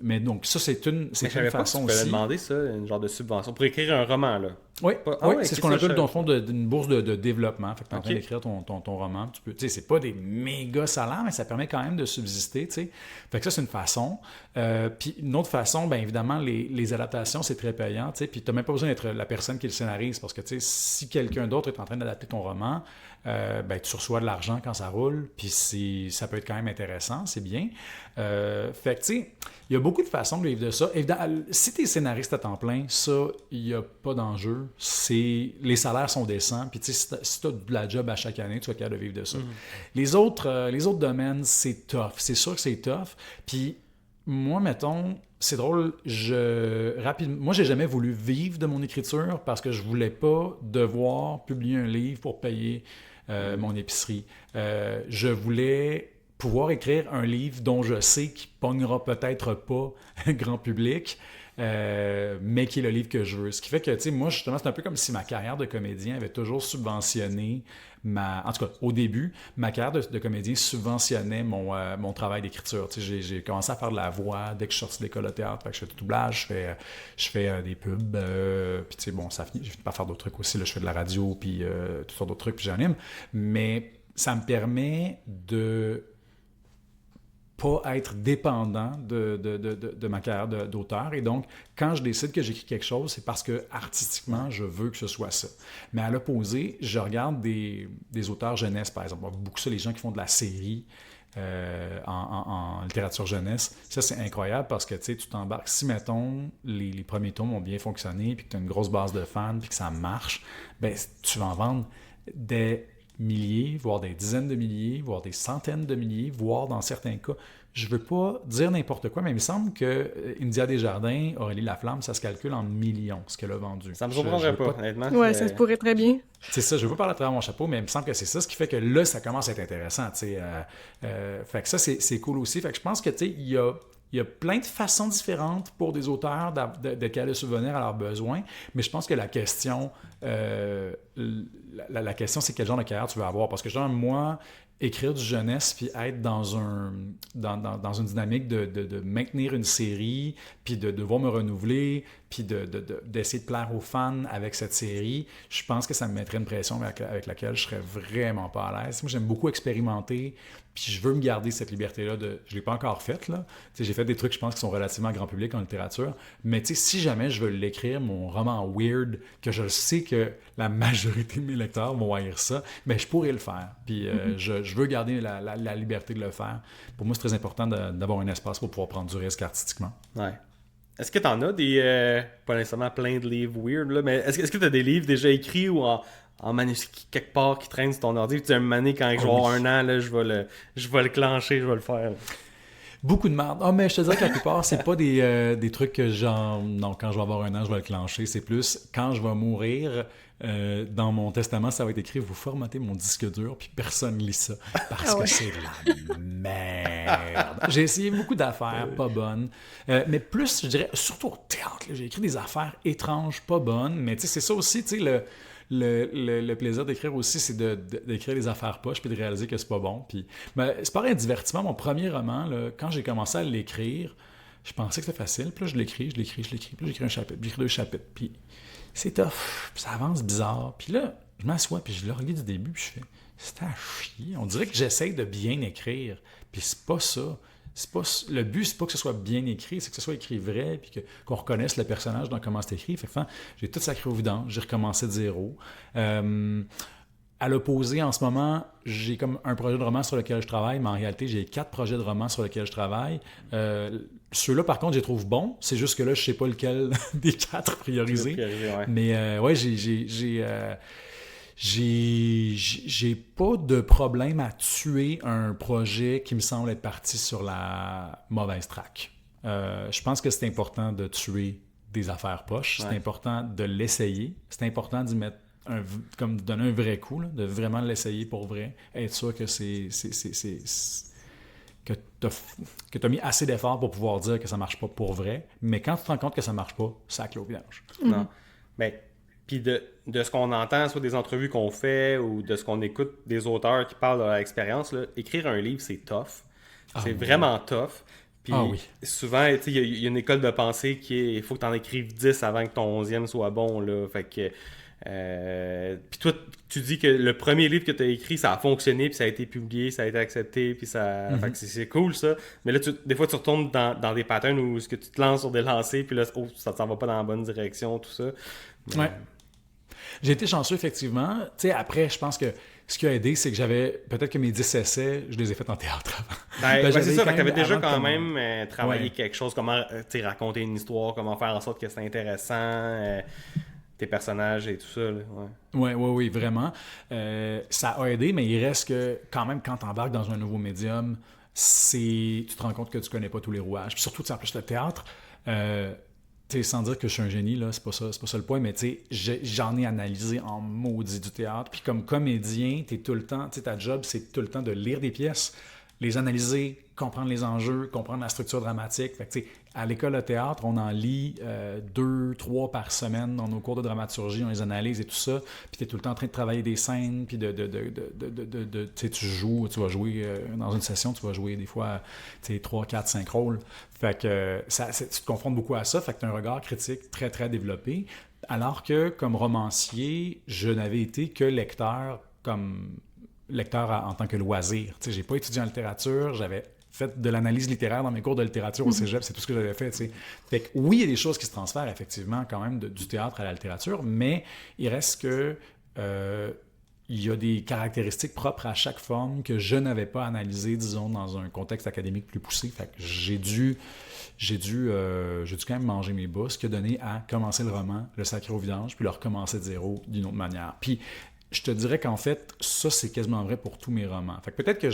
Mais donc, ça, c'est une façon aussi. Tu peux demander ça, une genre de subvention, pour écrire un roman, là. Oui, c'est ce qu'on appelle dans le fond d'une bourse de développement. Fait que tu es en train d'écrire ton roman. Tu sais, c'est pas des méga salaires, mais ça permet quand même de subsister, tu sais. Fait que ça, c'est une façon. Puis une autre façon, bien évidemment, les adaptations, c'est très payant, tu sais. Puis tu n'as même pas besoin d'être la personne qui le scénarise parce que, tu sais, si quelqu'un d'autre est en train d'adapter ton roman, ben, tu reçois de l'argent quand ça roule, puis ça peut être quand même intéressant, c'est bien. Fait que, tu sais, il y a beaucoup de façons de vivre de ça. Évidemment, si tu es scénariste à temps plein, ça, il n'y a pas d'enjeu. Les salaires sont décents, puis tu sais, si tu as de la job à chaque année, tu vas être capable de vivre de ça. Les autres domaines, c'est tough. C'est sûr que c'est tough. Puis moi, mettons, c'est drôle, moi, j'ai jamais voulu vivre de mon écriture parce que je voulais pas devoir publier un livre pour payer mon épicerie. Je voulais pouvoir écrire un livre dont je sais qu'il pognera peut-être pas grand public, mais qui est le livre que je veux. Ce qui fait que, tu sais, moi, justement, c'est un peu comme si ma carrière de comédien avait toujours subventionné en tout cas, au début, ma carrière de comédien subventionnait mon travail d'écriture. Tu sais, j'ai commencé à faire de la voix dès que je suis sorti de l'école de théâtre. Fait que je fais du doublage, je fais des pubs, puis tu sais, bon, j'ai fini par faire d'autres trucs aussi. Là, je fais de la radio, puis toutes sortes d'autres trucs, puis j'anime. Mais ça me permet de pas être dépendant de ma carrière d'auteur. Et donc, quand je décide que j'écris quelque chose, c'est parce que artistiquement, je veux que ce soit ça. Mais à l'opposé, je regarde des auteurs jeunesse, par exemple. Beaucoup ça, les gens qui font de la série en littérature jeunesse. Ça, c'est incroyable parce que tu t'embarques. Si, mettons, les premiers tomes ont bien fonctionné, puis que tu as une grosse base de fans, puis que ça marche, ben tu vas en vendre des milliers, voire des dizaines de milliers, voire des centaines de milliers, voire dans certains cas. Je veux pas dire n'importe quoi, mais il me semble que India Desjardins, Aurélie Laflamme, ça se calcule en millions, ce qu'elle a vendu. Ça me surprendrait pas, honnêtement. Ouais, ça se pourrait très bien. C'est ça, je veux pas parler à travers mon chapeau, mais il me semble que c'est ça, ce qui fait que là, ça commence à être intéressant, tu sais. Fait que ça, c'est cool aussi. Fait que je pense que, tu sais, il y a plein de façons différentes pour des auteurs d'être capables de subvenir à leurs besoins, mais je pense que la question, la question, c'est quel genre de carrière tu veux avoir. Parce que, genre, moi, écrire du jeunesse puis être dans une dynamique de maintenir une série, puis de devoir me renouveler, puis d'essayer de plaire aux fans avec cette série, je pense que ça me mettrait une pression avec laquelle je serais vraiment pas à l'aise. Moi, j'aime beaucoup expérimenter, puis je veux me garder cette liberté-là je ne l'ai pas encore faite, là. Tu sais, j'ai fait des trucs, je pense, qui sont relativement grand public en littérature, mais tu sais, si jamais je veux l'écrire, mon roman weird, que je sais que la majorité de mes lecteurs vont haïr ça, ben je pourrais le faire. Puis je veux garder la liberté de le faire. Pour moi, c'est très important d'avoir un espace pour pouvoir prendre du risque artistiquement. Ouais. Est-ce que t'en as pas nécessairement plein de livres weird, là, mais est-ce que t'as des livres déjà écrits ou en manuscrit quelque part qui traînent sur ton ordi? Tu dis, un année, quand je vais avoir 1 an, là, je vais le clencher, je vais le faire. Là. Beaucoup de merde. Ah, mais je te dirais que la plupart, c'est pas des trucs que non, quand je vais avoir 1 an, je vais le clencher. C'est plus quand je vais mourir. Dans mon testament, ça va être écrit: vous formatez mon disque dur, puis personne lit ça parce que c'est de la merde. J'ai essayé beaucoup d'affaires pas bonnes, mais plus, je dirais, surtout au théâtre, là, j'ai écrit des affaires étranges, pas bonnes, mais tu sais, c'est ça aussi, tu sais, le plaisir d'écrire aussi, c'est d'écrire des affaires poches puis de réaliser que c'est pas bon. Puis, c'est pareil, un divertissement. Mon premier roman, là, quand j'ai commencé à l'écrire, je pensais que c'était facile. Puis là, je l'écris. Puis là, j'écris un chapitre, puis j'écris 2 chapitres. Puis c'est tough, puis ça avance bizarre. Puis là, je m'assois, puis je le relis du début, puis je fais: c'est à chier. On dirait que j'essaye de bien écrire, puis c'est pas ça. Le but, c'est pas que ce soit bien écrit, c'est que ce soit écrit vrai, puis qu'on reconnaisse le personnage dans comment c'est écrit. Fait que, j'ai tout sacré au vidange, j'ai recommencé de zéro. À l'opposé, en ce moment, j'ai comme un projet de roman sur lequel je travaille, mais en réalité, j'ai 4 projets de roman sur lesquels je travaille. Ceux-là, par contre, je les trouve bons. C'est juste que là, je sais pas lequel des 4 prioriser. Ouais. Mais ouais, j'ai pas de problème à tuer un projet qui me semble être parti sur la mauvaise track. Je pense que c'est important de tuer des affaires poches. C'est important de l'essayer. C'est important d'y mettre comme de donner un vrai coup, là, de vraiment l'essayer pour vrai. Être sûr que que tu as mis assez d'efforts pour pouvoir dire que ça marche pas pour vrai. Mais quand tu te rends compte que ça marche pas, ça clôt au vidange. Non. Mais puis de ce qu'on entend, soit des entrevues qu'on fait ou de ce qu'on écoute des auteurs qui parlent de leur expérience, là, écrire un livre, c'est tough. C'est vraiment tough. Puis souvent, il y a une école de pensée qui est il faut que tu en écrives 10 avant que ton 11e soit bon. Là. Fait que puis toi, tu dis que le premier livre que tu as écrit, ça a fonctionné, puis ça a été publié, ça a été accepté, puis ça... Fait que c'est cool, ça. Mais là, des fois, tu retombes dans des patterns où tu te lances sur des lancers, puis là, ça t'en va pas dans la bonne direction, tout ça. Mais... Ouais. J'ai été chanceux, effectivement. Tu sais, après, je pense que ce qui a aidé, c'est que peut-être que mes 10 essais, je les ai faits en théâtre avant. C'est ça, tu avais déjà quand même travaillé quelque chose, comment raconter une histoire, comment faire en sorte que c'est intéressant... tes personnages et tout ça. Là. Oui, vraiment. Ça a aidé, mais il reste que quand même, quand tu embarques dans un nouveau médium, tu te rends compte que tu connais pas tous les rouages. Puis surtout, en plus, le théâtre, sans dire que je suis un génie, là, c'est pas ça le point, mais j'en ai analysé en maudit du théâtre. Puis comme comédien, t'es tout le temps, ta job, c'est tout le temps de lire des pièces, les analyser, comprendre les enjeux, comprendre la structure dramatique. Fait que, à l'école de théâtre, on en lit 2, 3 par semaine dans nos cours de dramaturgie, on les analyse et tout ça. Puis tu es tout le temps en train de travailler des scènes, puis tu joues, tu vas jouer dans une session, tu vas jouer des fois 3, 4, 5 rôles. Fait que tu te confrontes beaucoup à ça, fait que tu as un regard critique très, très développé. Alors que, comme romancier, je n'avais été que lecteur en tant que loisir. J'ai pas étudié en littérature, j'avais fait de l'analyse littéraire dans mes cours de littérature au cégep, c'est tout ce que j'avais fait. T'sais. Fait que oui, il y a des choses qui se transfèrent effectivement quand même du théâtre à la littérature, mais il reste que il y a des caractéristiques propres à chaque forme que je n'avais pas analysées, disons, dans un contexte académique plus poussé. Fait que j'ai dû quand même manger mes bas, ce qui a donné à commencer le roman, le sacrer au vidange, puis le recommencer de zéro d'une autre manière. Puis je te dirais qu'en fait, ça, c'est quasiment vrai pour tous mes romans. Fait que peut-être que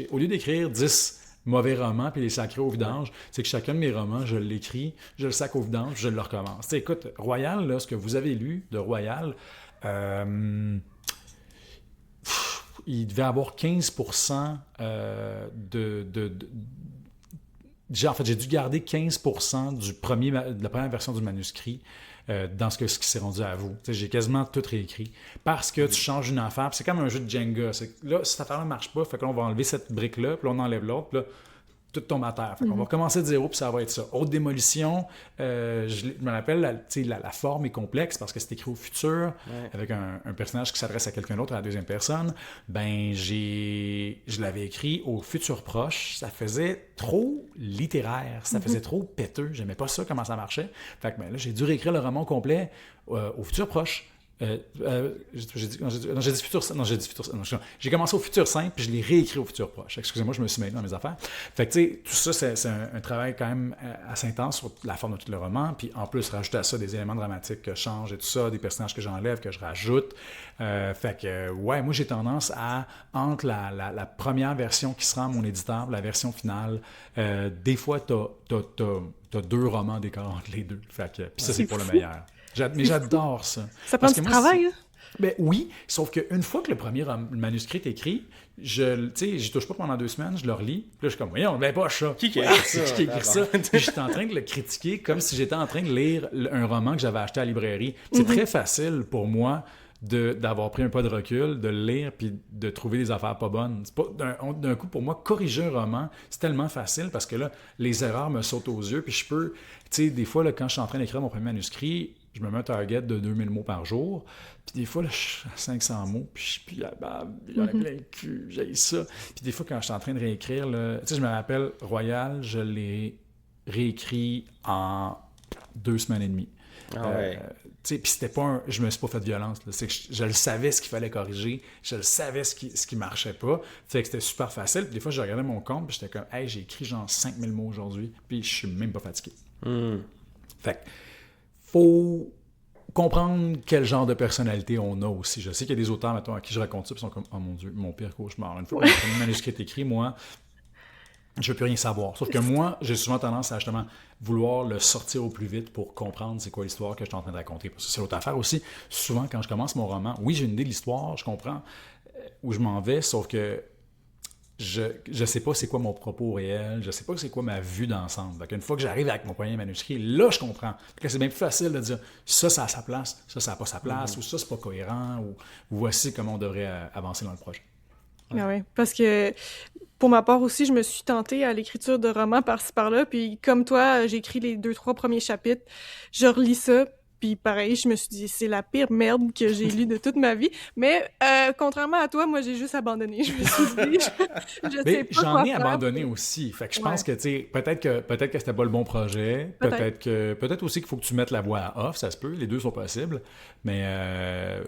au lieu d'écrire 10 mauvais romans puis les sacrer au vidange, c'est que chacun de mes romans, je l'écris, je le sacre au vidange, je le recommence. T'sais, écoute, Royal, là, ce que vous avez lu de Royal, il devait avoir 15% j'ai dû garder 15% de la première version du manuscrit dans ce qui s'est rendu à vous. T'sais, j'ai quasiment tout réécrit. Parce que tu changes une affaire, c'est comme un jeu de Jenga. Là, cette affaire-là ne marche pas, fait que là, on va enlever cette brique-là, puis là, on enlève l'autre, puis là, tout tombe à terre. Fait qu'on va recommencer de zéro, puis ça va être ça. Autre démolition, je me rappelle, la forme est complexe parce que c'est écrit au futur, avec un personnage qui s'adresse à quelqu'un d'autre à la deuxième personne. Je l'avais écrit au futur proche. Ça faisait trop littéraire, ça faisait trop péteux. J'aimais pas ça, comment ça marchait. Fait que là, j'ai dû réécrire le roman complet au futur proche. J'ai commencé au futur simple puis je l'ai réécrit au futur proche. Excusez-moi, je me suis mêlé dans mes affaires. Fait que tu sais, tout ça, c'est un travail quand même assez intense sur la forme de tout le roman. Puis en plus, rajouter à ça des éléments dramatiques que je change et tout ça, des personnages que j'enlève, que je rajoute. Fait que, ouais, moi j'ai tendance à, entre la première version qui sera à mon éditeur, la version finale, des fois, t'as 2 romans d'écart entre les deux. Fait que, puis ça, c'est pour le meilleur. Mais j'adore ça. Ça prend du travail, hein? Ben oui, sauf qu'une fois que le manuscrit est écrit, j'y touche pas pendant 2 semaines, je le relis, puis là, je suis comme, voyons, ben pas ça. Qui a écrit ça? Qui a écrit ça? Puis j'étais en train de le critiquer comme si j'étais en train de lire un roman que j'avais acheté à la librairie. C'est très facile pour moi d'avoir pris un pas de recul, de le lire, puis de trouver des affaires pas bonnes. C'est pas, d'un coup, pour moi, corriger un roman, c'est tellement facile parce que là, les erreurs me sautent aux yeux, puis je peux, des fois, là, quand je suis en train d'écrire mon premier manuscrit, je me mets un target de 2000 mots par jour. Puis des fois, là, je suis à 500 mots, puis je suis plus capable. Il y en a plein le cul, j'ai ça. Puis des fois, quand je suis en train de réécrire, je me rappelle, Royal, je l'ai réécrit en 2 semaines et demie. Puis c'était pas je me suis pas fait de violence. Là. C'est que je le savais ce qu'il fallait corriger. Je le savais ce qui marchait pas. Fait que c'était super facile. Puis des fois, je regardais mon compte, puis j'étais comme, hey, j'ai écrit genre 5000 mots aujourd'hui, puis je suis même pas fatigué. Fait que faut comprendre quel genre de personnalité on a aussi. Je sais qu'il y a des auteurs, mettons, à qui je raconte ça, puis ils sont comme « Oh mon Dieu, mon pire cauchemar. » Une fois que mon manuscrit est écrit, moi, je veux plus rien savoir. Sauf que moi, j'ai souvent tendance à justement vouloir le sortir au plus vite pour comprendre c'est quoi l'histoire que je suis en train de raconter. Parce que c'est l'autre affaire aussi. Souvent, quand je commence mon roman, oui, j'ai une idée de l'histoire, je comprends où je m'en vais, sauf que je sais pas c'est quoi mon propos réel, je sais pas c'est quoi ma vue d'ensemble. Donc, une fois que j'arrive avec mon premier manuscrit, là, je comprends. Fait que c'est bien plus facile de dire ça a sa place, ça n'a pas sa place, ou ça, c'est pas cohérent, ou voici comment on devrait avancer dans le projet. Ah ouais, parce que pour ma part aussi, je me suis tentée à l'écriture de romans par-ci par-là, puis comme toi, j'ai écrit les 2-3 premiers chapitres, je relis ça, puis pareil, je me suis dit, c'est la pire merde que j'ai lue de toute ma vie, mais contrairement à toi, moi, j'ai juste abandonné. Je me suis dit, je sais Mais pas j'en quoi ai faire. abandonné aussi. Fait que je pense Ouais. que, tu sais, peut-être que c'était pas le bon projet. Peut-être aussi qu'il faut que tu mettes la voix à off, ça se peut. Les deux sont possibles. Mais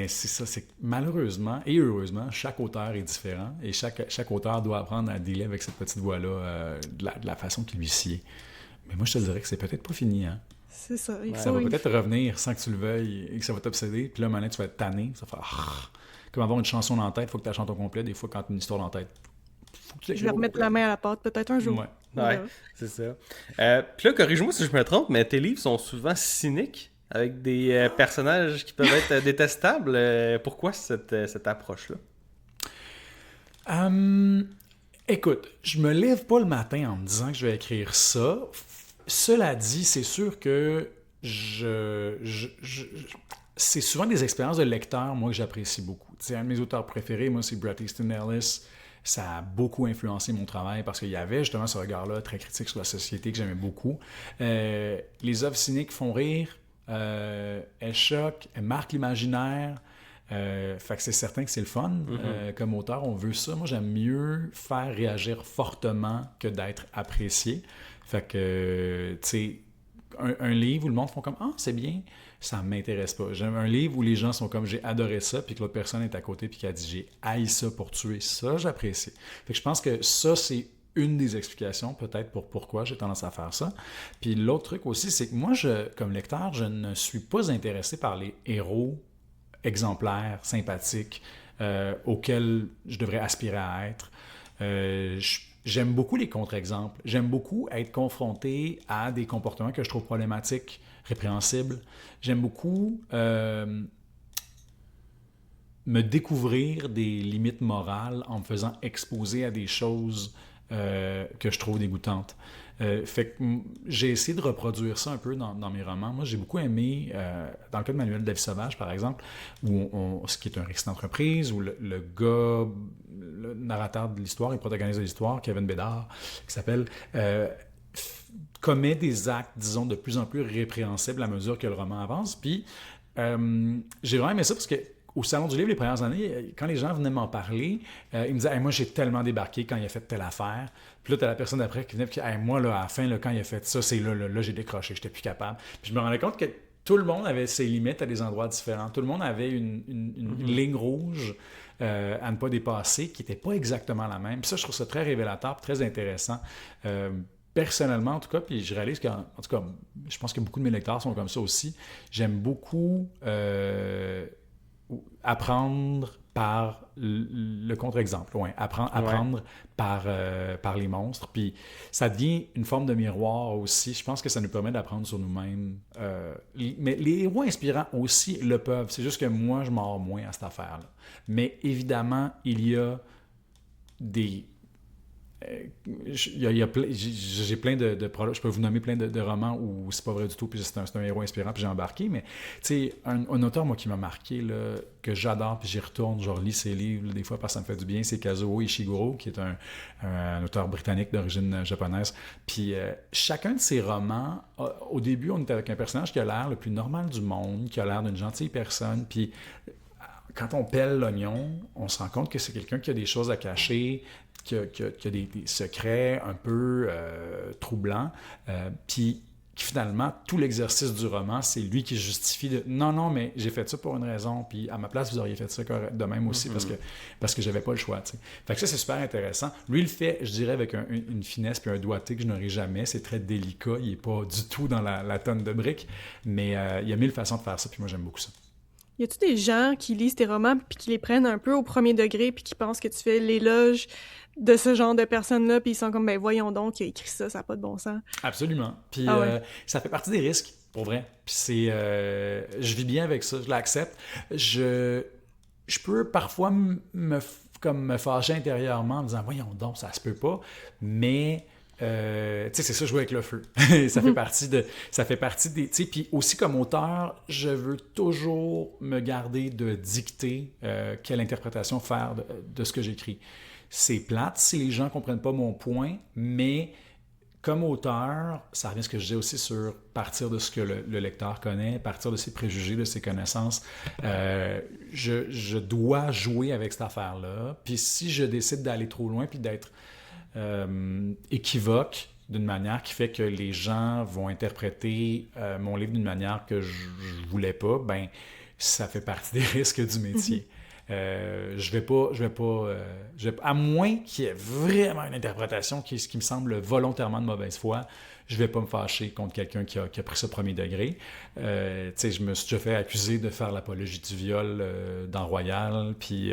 c'est ça, c'est que malheureusement et heureusement, chaque auteur est différent et chaque auteur doit apprendre à dealer avec cette petite voix-là de la façon qui lui sied. Mais moi, je te dirais que c'est peut-être pas fini, hein. C'est ça. Ça va peut-être revenir sans que tu le veuilles et que ça va t'obséder. Puis là, maintenant, tu vas être tanné. Ça va faire comme avoir une chanson dans la tête, il faut que tu la chantes au complet. Des fois, quand tu as une histoire dans la tête, faut que tu Je vais remettre la main à la pâte peut-être un jour. Ouais. Ouais, c'est ça. Puis là, corrige-moi si je me trompe, mais tes livres sont souvent cyniques, avec des personnages qui peuvent être détestables. Pourquoi cette approche-là? Écoute, je me lève pas le matin en me disant que je vais écrire ça. Cela dit, c'est sûr que c'est souvent des expériences de lecteur, moi, que j'apprécie beaucoup. Tu sais, un de mes auteurs préférés, moi, c'est Bret Easton Ellis. Ça a beaucoup influencé mon travail parce qu'il y avait justement ce regard-là très critique sur la société que j'aimais beaucoup. Les œuvres cyniques font rire, elles choquent, elles marquent l'imaginaire. Fait que c'est certain que c'est le fun. Comme auteur, on veut ça. Moi, j'aime mieux faire réagir fortement que d'être apprécié. Fait que, tu sais, un livre où le monde font comme « Ah, c'est bien », ça m'intéresse pas. J'aime un livre où les gens sont comme « J'ai adoré ça », puis que l'autre personne est à côté puis qui a dit « J'ai haï ça pour tuer », ça, j'apprécie. Fait que je pense que ça, c'est une des explications peut-être pour pourquoi j'ai tendance à faire ça. Puis l'autre truc aussi, c'est que moi, comme lecteur, je ne suis pas intéressé par les héros exemplaires, sympathiques, auxquels je devrais aspirer à être. J'aime beaucoup les contre-exemples. J'aime beaucoup être confronté à des comportements que je trouve problématiques, répréhensibles. J'aime beaucoup me découvrir des limites morales en me faisant exposer à des choses que je trouve dégoûtantes. Fait que j'ai essayé de reproduire ça un peu dans mes romans. Moi, j'ai beaucoup aimé, dans le cas de Manuel de la vie sauvage, par exemple, ce qui est un récit d'entreprise, où le gars, le narrateur de l'histoire et protagoniste de l'histoire, Kevin Bédard, qui s'appelle, commet des actes, disons, de plus en plus répréhensibles à mesure que le roman avance. Puis, j'ai vraiment aimé ça parce que au Salon du Livre, les premières années, quand les gens venaient m'en parler, ils me disaient hey, « Moi, j'ai tellement débarqué quand il a fait telle affaire. » Puis là, t'as la personne d'après qui venait et qui dit hey, « Moi, là, à la fin, là, quand il a fait ça, c'est là, j'ai décroché, j'étais plus capable. » Puis je me rendais compte que tout le monde avait ses limites à des endroits différents. Tout le monde avait une ligne rouge à ne pas dépasser qui n'était pas exactement la même. Puis ça, je trouve ça très révélateur, très intéressant. Personnellement, en tout cas, puis je réalise qu'en tout cas, je pense que beaucoup de mes lecteurs sont comme ça aussi. J'aime beaucoup apprendre par le contre-exemple, ouais. Apprendre par les monstres. Puis ça devient une forme de miroir aussi. Je pense que ça nous permet d'apprendre sur nous-mêmes. Mais les héros inspirants aussi le peuvent. C'est juste que moi, je mords moins à cette affaire-là. Mais évidemment, il y a des... j'ai plein de je peux vous nommer plein de romans où c'est pas vrai du tout puis c'est un héros inspirant puis j'ai embarqué, mais tu sais un auteur moi qui m'a marqué là, que j'adore puis j'y retourne, je relis ses livres là, des fois parce que ça me fait du bien, c'est Kazuo Ishiguro qui est un auteur britannique d'origine japonaise, puis chacun de ses romans au début on était avec un personnage qui a l'air le plus normal du monde, qui a l'air d'une gentille personne, puis quand on pèle l'oignon, on se rend compte que c'est quelqu'un qui a des choses à cacher, qui a des secrets un peu troublants, puis qui finalement, tout l'exercice du roman, c'est lui qui justifie de non, mais j'ai fait ça pour une raison, puis à ma place, vous auriez fait ça de même aussi parce que j'avais pas le choix. T'sais. Fait que ça, c'est super intéressant. Lui, il le fait, je dirais, avec une finesse puis un doigté que je n'aurai jamais. C'est très délicat. Il est pas du tout dans la tonne de briques, mais il y a 1000 façons de faire ça, puis moi, j'aime beaucoup ça. Y a-tu des gens qui lisent tes romans puis qui les prennent un peu au premier degré puis qui pensent que tu fais l'éloge de ce genre de personnes-là puis ils sont comme, ben voyons donc, il a écrit ça n'a pas de bon sens. Absolument. Puis ça fait partie des risques, pour vrai. Puis c'est... je vis bien avec ça, je l'accepte. Je peux parfois me fâcher intérieurement en me disant, voyons donc, ça se peut pas, mais... tu sais, c'est ça, jouer avec le feu. Ça fait partie des... Tu sais, puis aussi comme auteur, je veux toujours me garder de dicter quelle interprétation faire de ce que j'écris. C'est plate si les gens ne comprennent pas mon point, mais comme auteur, ça revient à ce que je dis aussi sur partir de ce que le lecteur connaît, partir de ses préjugés, de ses connaissances. Je dois jouer avec cette affaire-là. Puis si je décide d'aller trop loin puis d'être équivoque d'une manière qui fait que les gens vont interpréter mon livre d'une manière que je voulais pas, ben ça fait partie des risques du métier. Je vais pas, à moins qu'il y ait vraiment une interprétation qui me semble volontairement de mauvaise foi, je vais pas me fâcher contre quelqu'un qui a pris ça premier degré. Tu sais, je me suis déjà fait accuser de faire l'apologie du viol dans Royal, puis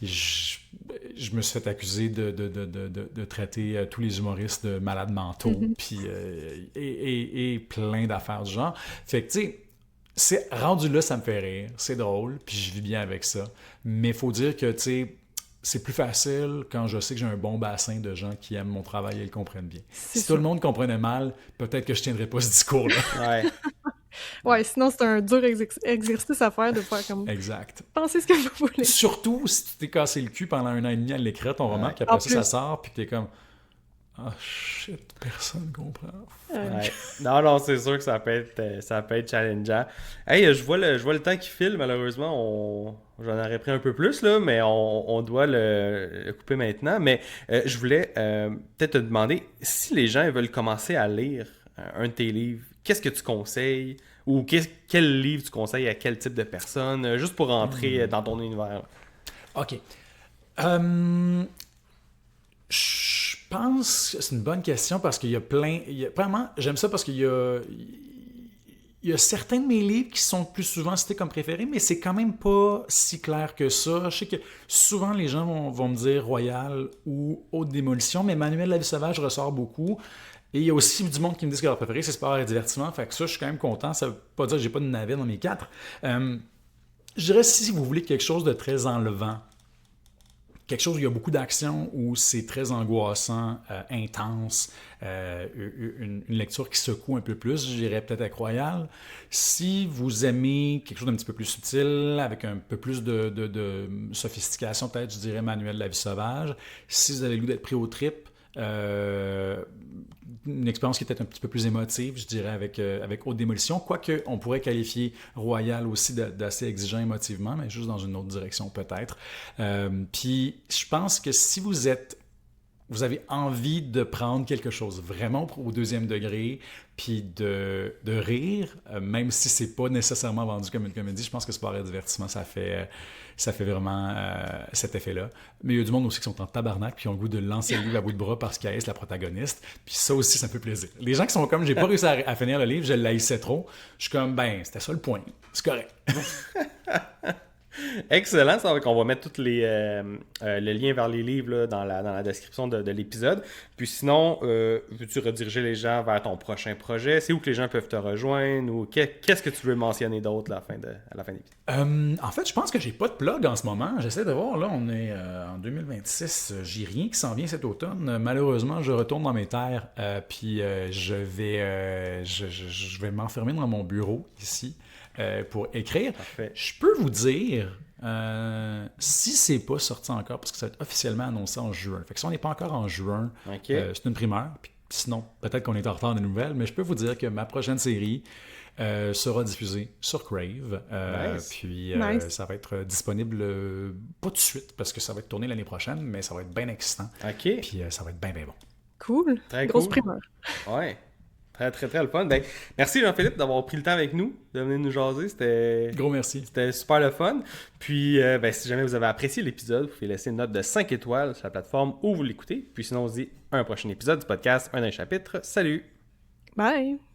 je me suis fait accuser de traiter tous les humoristes de malades mentaux, puis et plein d'affaires du genre. Fait que, tu sais, c'est rendu là, ça me fait rire, c'est drôle, puis je vis bien avec ça. Mais il faut dire que, tu sais, c'est plus facile quand je sais que j'ai un bon bassin de gens qui aiment mon travail et le comprennent bien. Si tout le monde comprenait mal, peut-être que je tiendrais pas ce discours-là. Ouais. Ouais, sinon c'est un dur exercice à faire de faire comme... Exact. Pensez ce que vous voulez. Surtout si tu t'es cassé le cul pendant 1 an et demi à l'écrire, ton roman, puis après ça sort, puis que t'es comme... Ah, shit, personne comprend. Ouais. Non, c'est sûr que ça peut être challengeant. Hey, je vois le temps qui file, malheureusement. J'en aurais pris un peu plus, là, mais on doit le couper maintenant. Mais je voulais peut-être te demander, si les gens veulent commencer à lire un de tes livres, qu'est-ce que tu conseilles? Ou quel livre tu conseilles à quel type de personne? Juste pour rentrer dans ton univers. OK. Je pense que c'est une bonne question parce qu'il y a plein... Vraiment, j'aime ça parce qu'il y a certains de mes livres qui sont plus souvent cités comme préférés, mais c'est quand même pas si clair que ça. Je sais que souvent les gens vont me dire Royal ou Haute Démolition, mais Manuel La Vie Sauvage ressort beaucoup. Et il y a aussi du monde qui me dit que leur préféré, c'est Sport et Divertissement. Fait que ça, je suis quand même content. Ça veut pas dire que j'ai pas de navet dans mes 4. Je dirais, si vous voulez quelque chose de très enlevant, quelque chose où il y a beaucoup d'action, où c'est très angoissant, intense, une lecture qui secoue un peu plus, je dirais peut-être avec Royal. Si vous aimez quelque chose d'un petit peu plus subtil, avec un peu plus de sophistication, peut-être, je dirais Manuel La Vie Sauvage. Si vous avez le goût d'être pris aux tripes, une expérience qui est peut-être un petit peu plus émotive, je dirais, avec Haute Démolition, quoique on pourrait qualifier Royal aussi d'assez exigeant émotivement, mais juste dans une autre direction peut-être. Puis je pense que si vous avez envie de prendre quelque chose vraiment au 2e degré, puis de rire, même si c'est pas nécessairement vendu comme une comédie, je pense que Sport et Divertissement, ça fait vraiment cet effet-là. Mais il y a du monde aussi qui sont en tabarnak puis qui ont le goût de lancer le livre à bout de bras parce qu'elle est la protagoniste. Puis ça aussi, ça me fait plaisir. Les gens qui sont comme, j'ai pas réussi à finir le livre, je l'haïssais trop. Je suis comme, ben, c'était ça le point. C'est correct. Excellent, ça, on va mettre tous le lien vers les livres là, dans la description de l'épisode. Puis sinon, veux-tu rediriger les gens vers ton prochain projet? C'est où que les gens peuvent te rejoindre? Ou qu'est-ce que tu veux mentionner d'autre à la fin de l'épisode? En fait, je pense que j'ai pas de plug en ce moment. J'essaie de voir, là, on est en 2026. J'ai rien qui s'en vient cet automne. Malheureusement, je retourne dans mes terres. Puis je vais m'enfermer dans mon bureau ici. Pour écrire. Parfait. Je peux vous dire, si c'est pas sorti encore, parce que ça va être officiellement annoncé en juin. Fait que si on n'est pas encore en juin, c'est une primeur. Puis sinon, peut-être qu'on est en retard des nouvelles, mais je peux vous dire que ma prochaine série sera diffusée sur Crave. Nice. Puis Nice. ça va être disponible pas tout de suite, parce que ça va être tourné l'année prochaine, mais ça va être bien excitant. OK. Puis ça va être bien, bien bon. Cool. Très Grosse cool. primeur. Ouais. Très, très, très le fun. Ben, merci Jean-Philippe d'avoir pris le temps avec nous, de venir nous jaser. Gros merci. C'était super le fun. Puis, ben, si jamais vous avez apprécié l'épisode, vous pouvez laisser une note de 5 étoiles sur la plateforme où vous l'écoutez. Puis sinon, on se dit à un prochain épisode du podcast Un chapitre. Salut! Bye!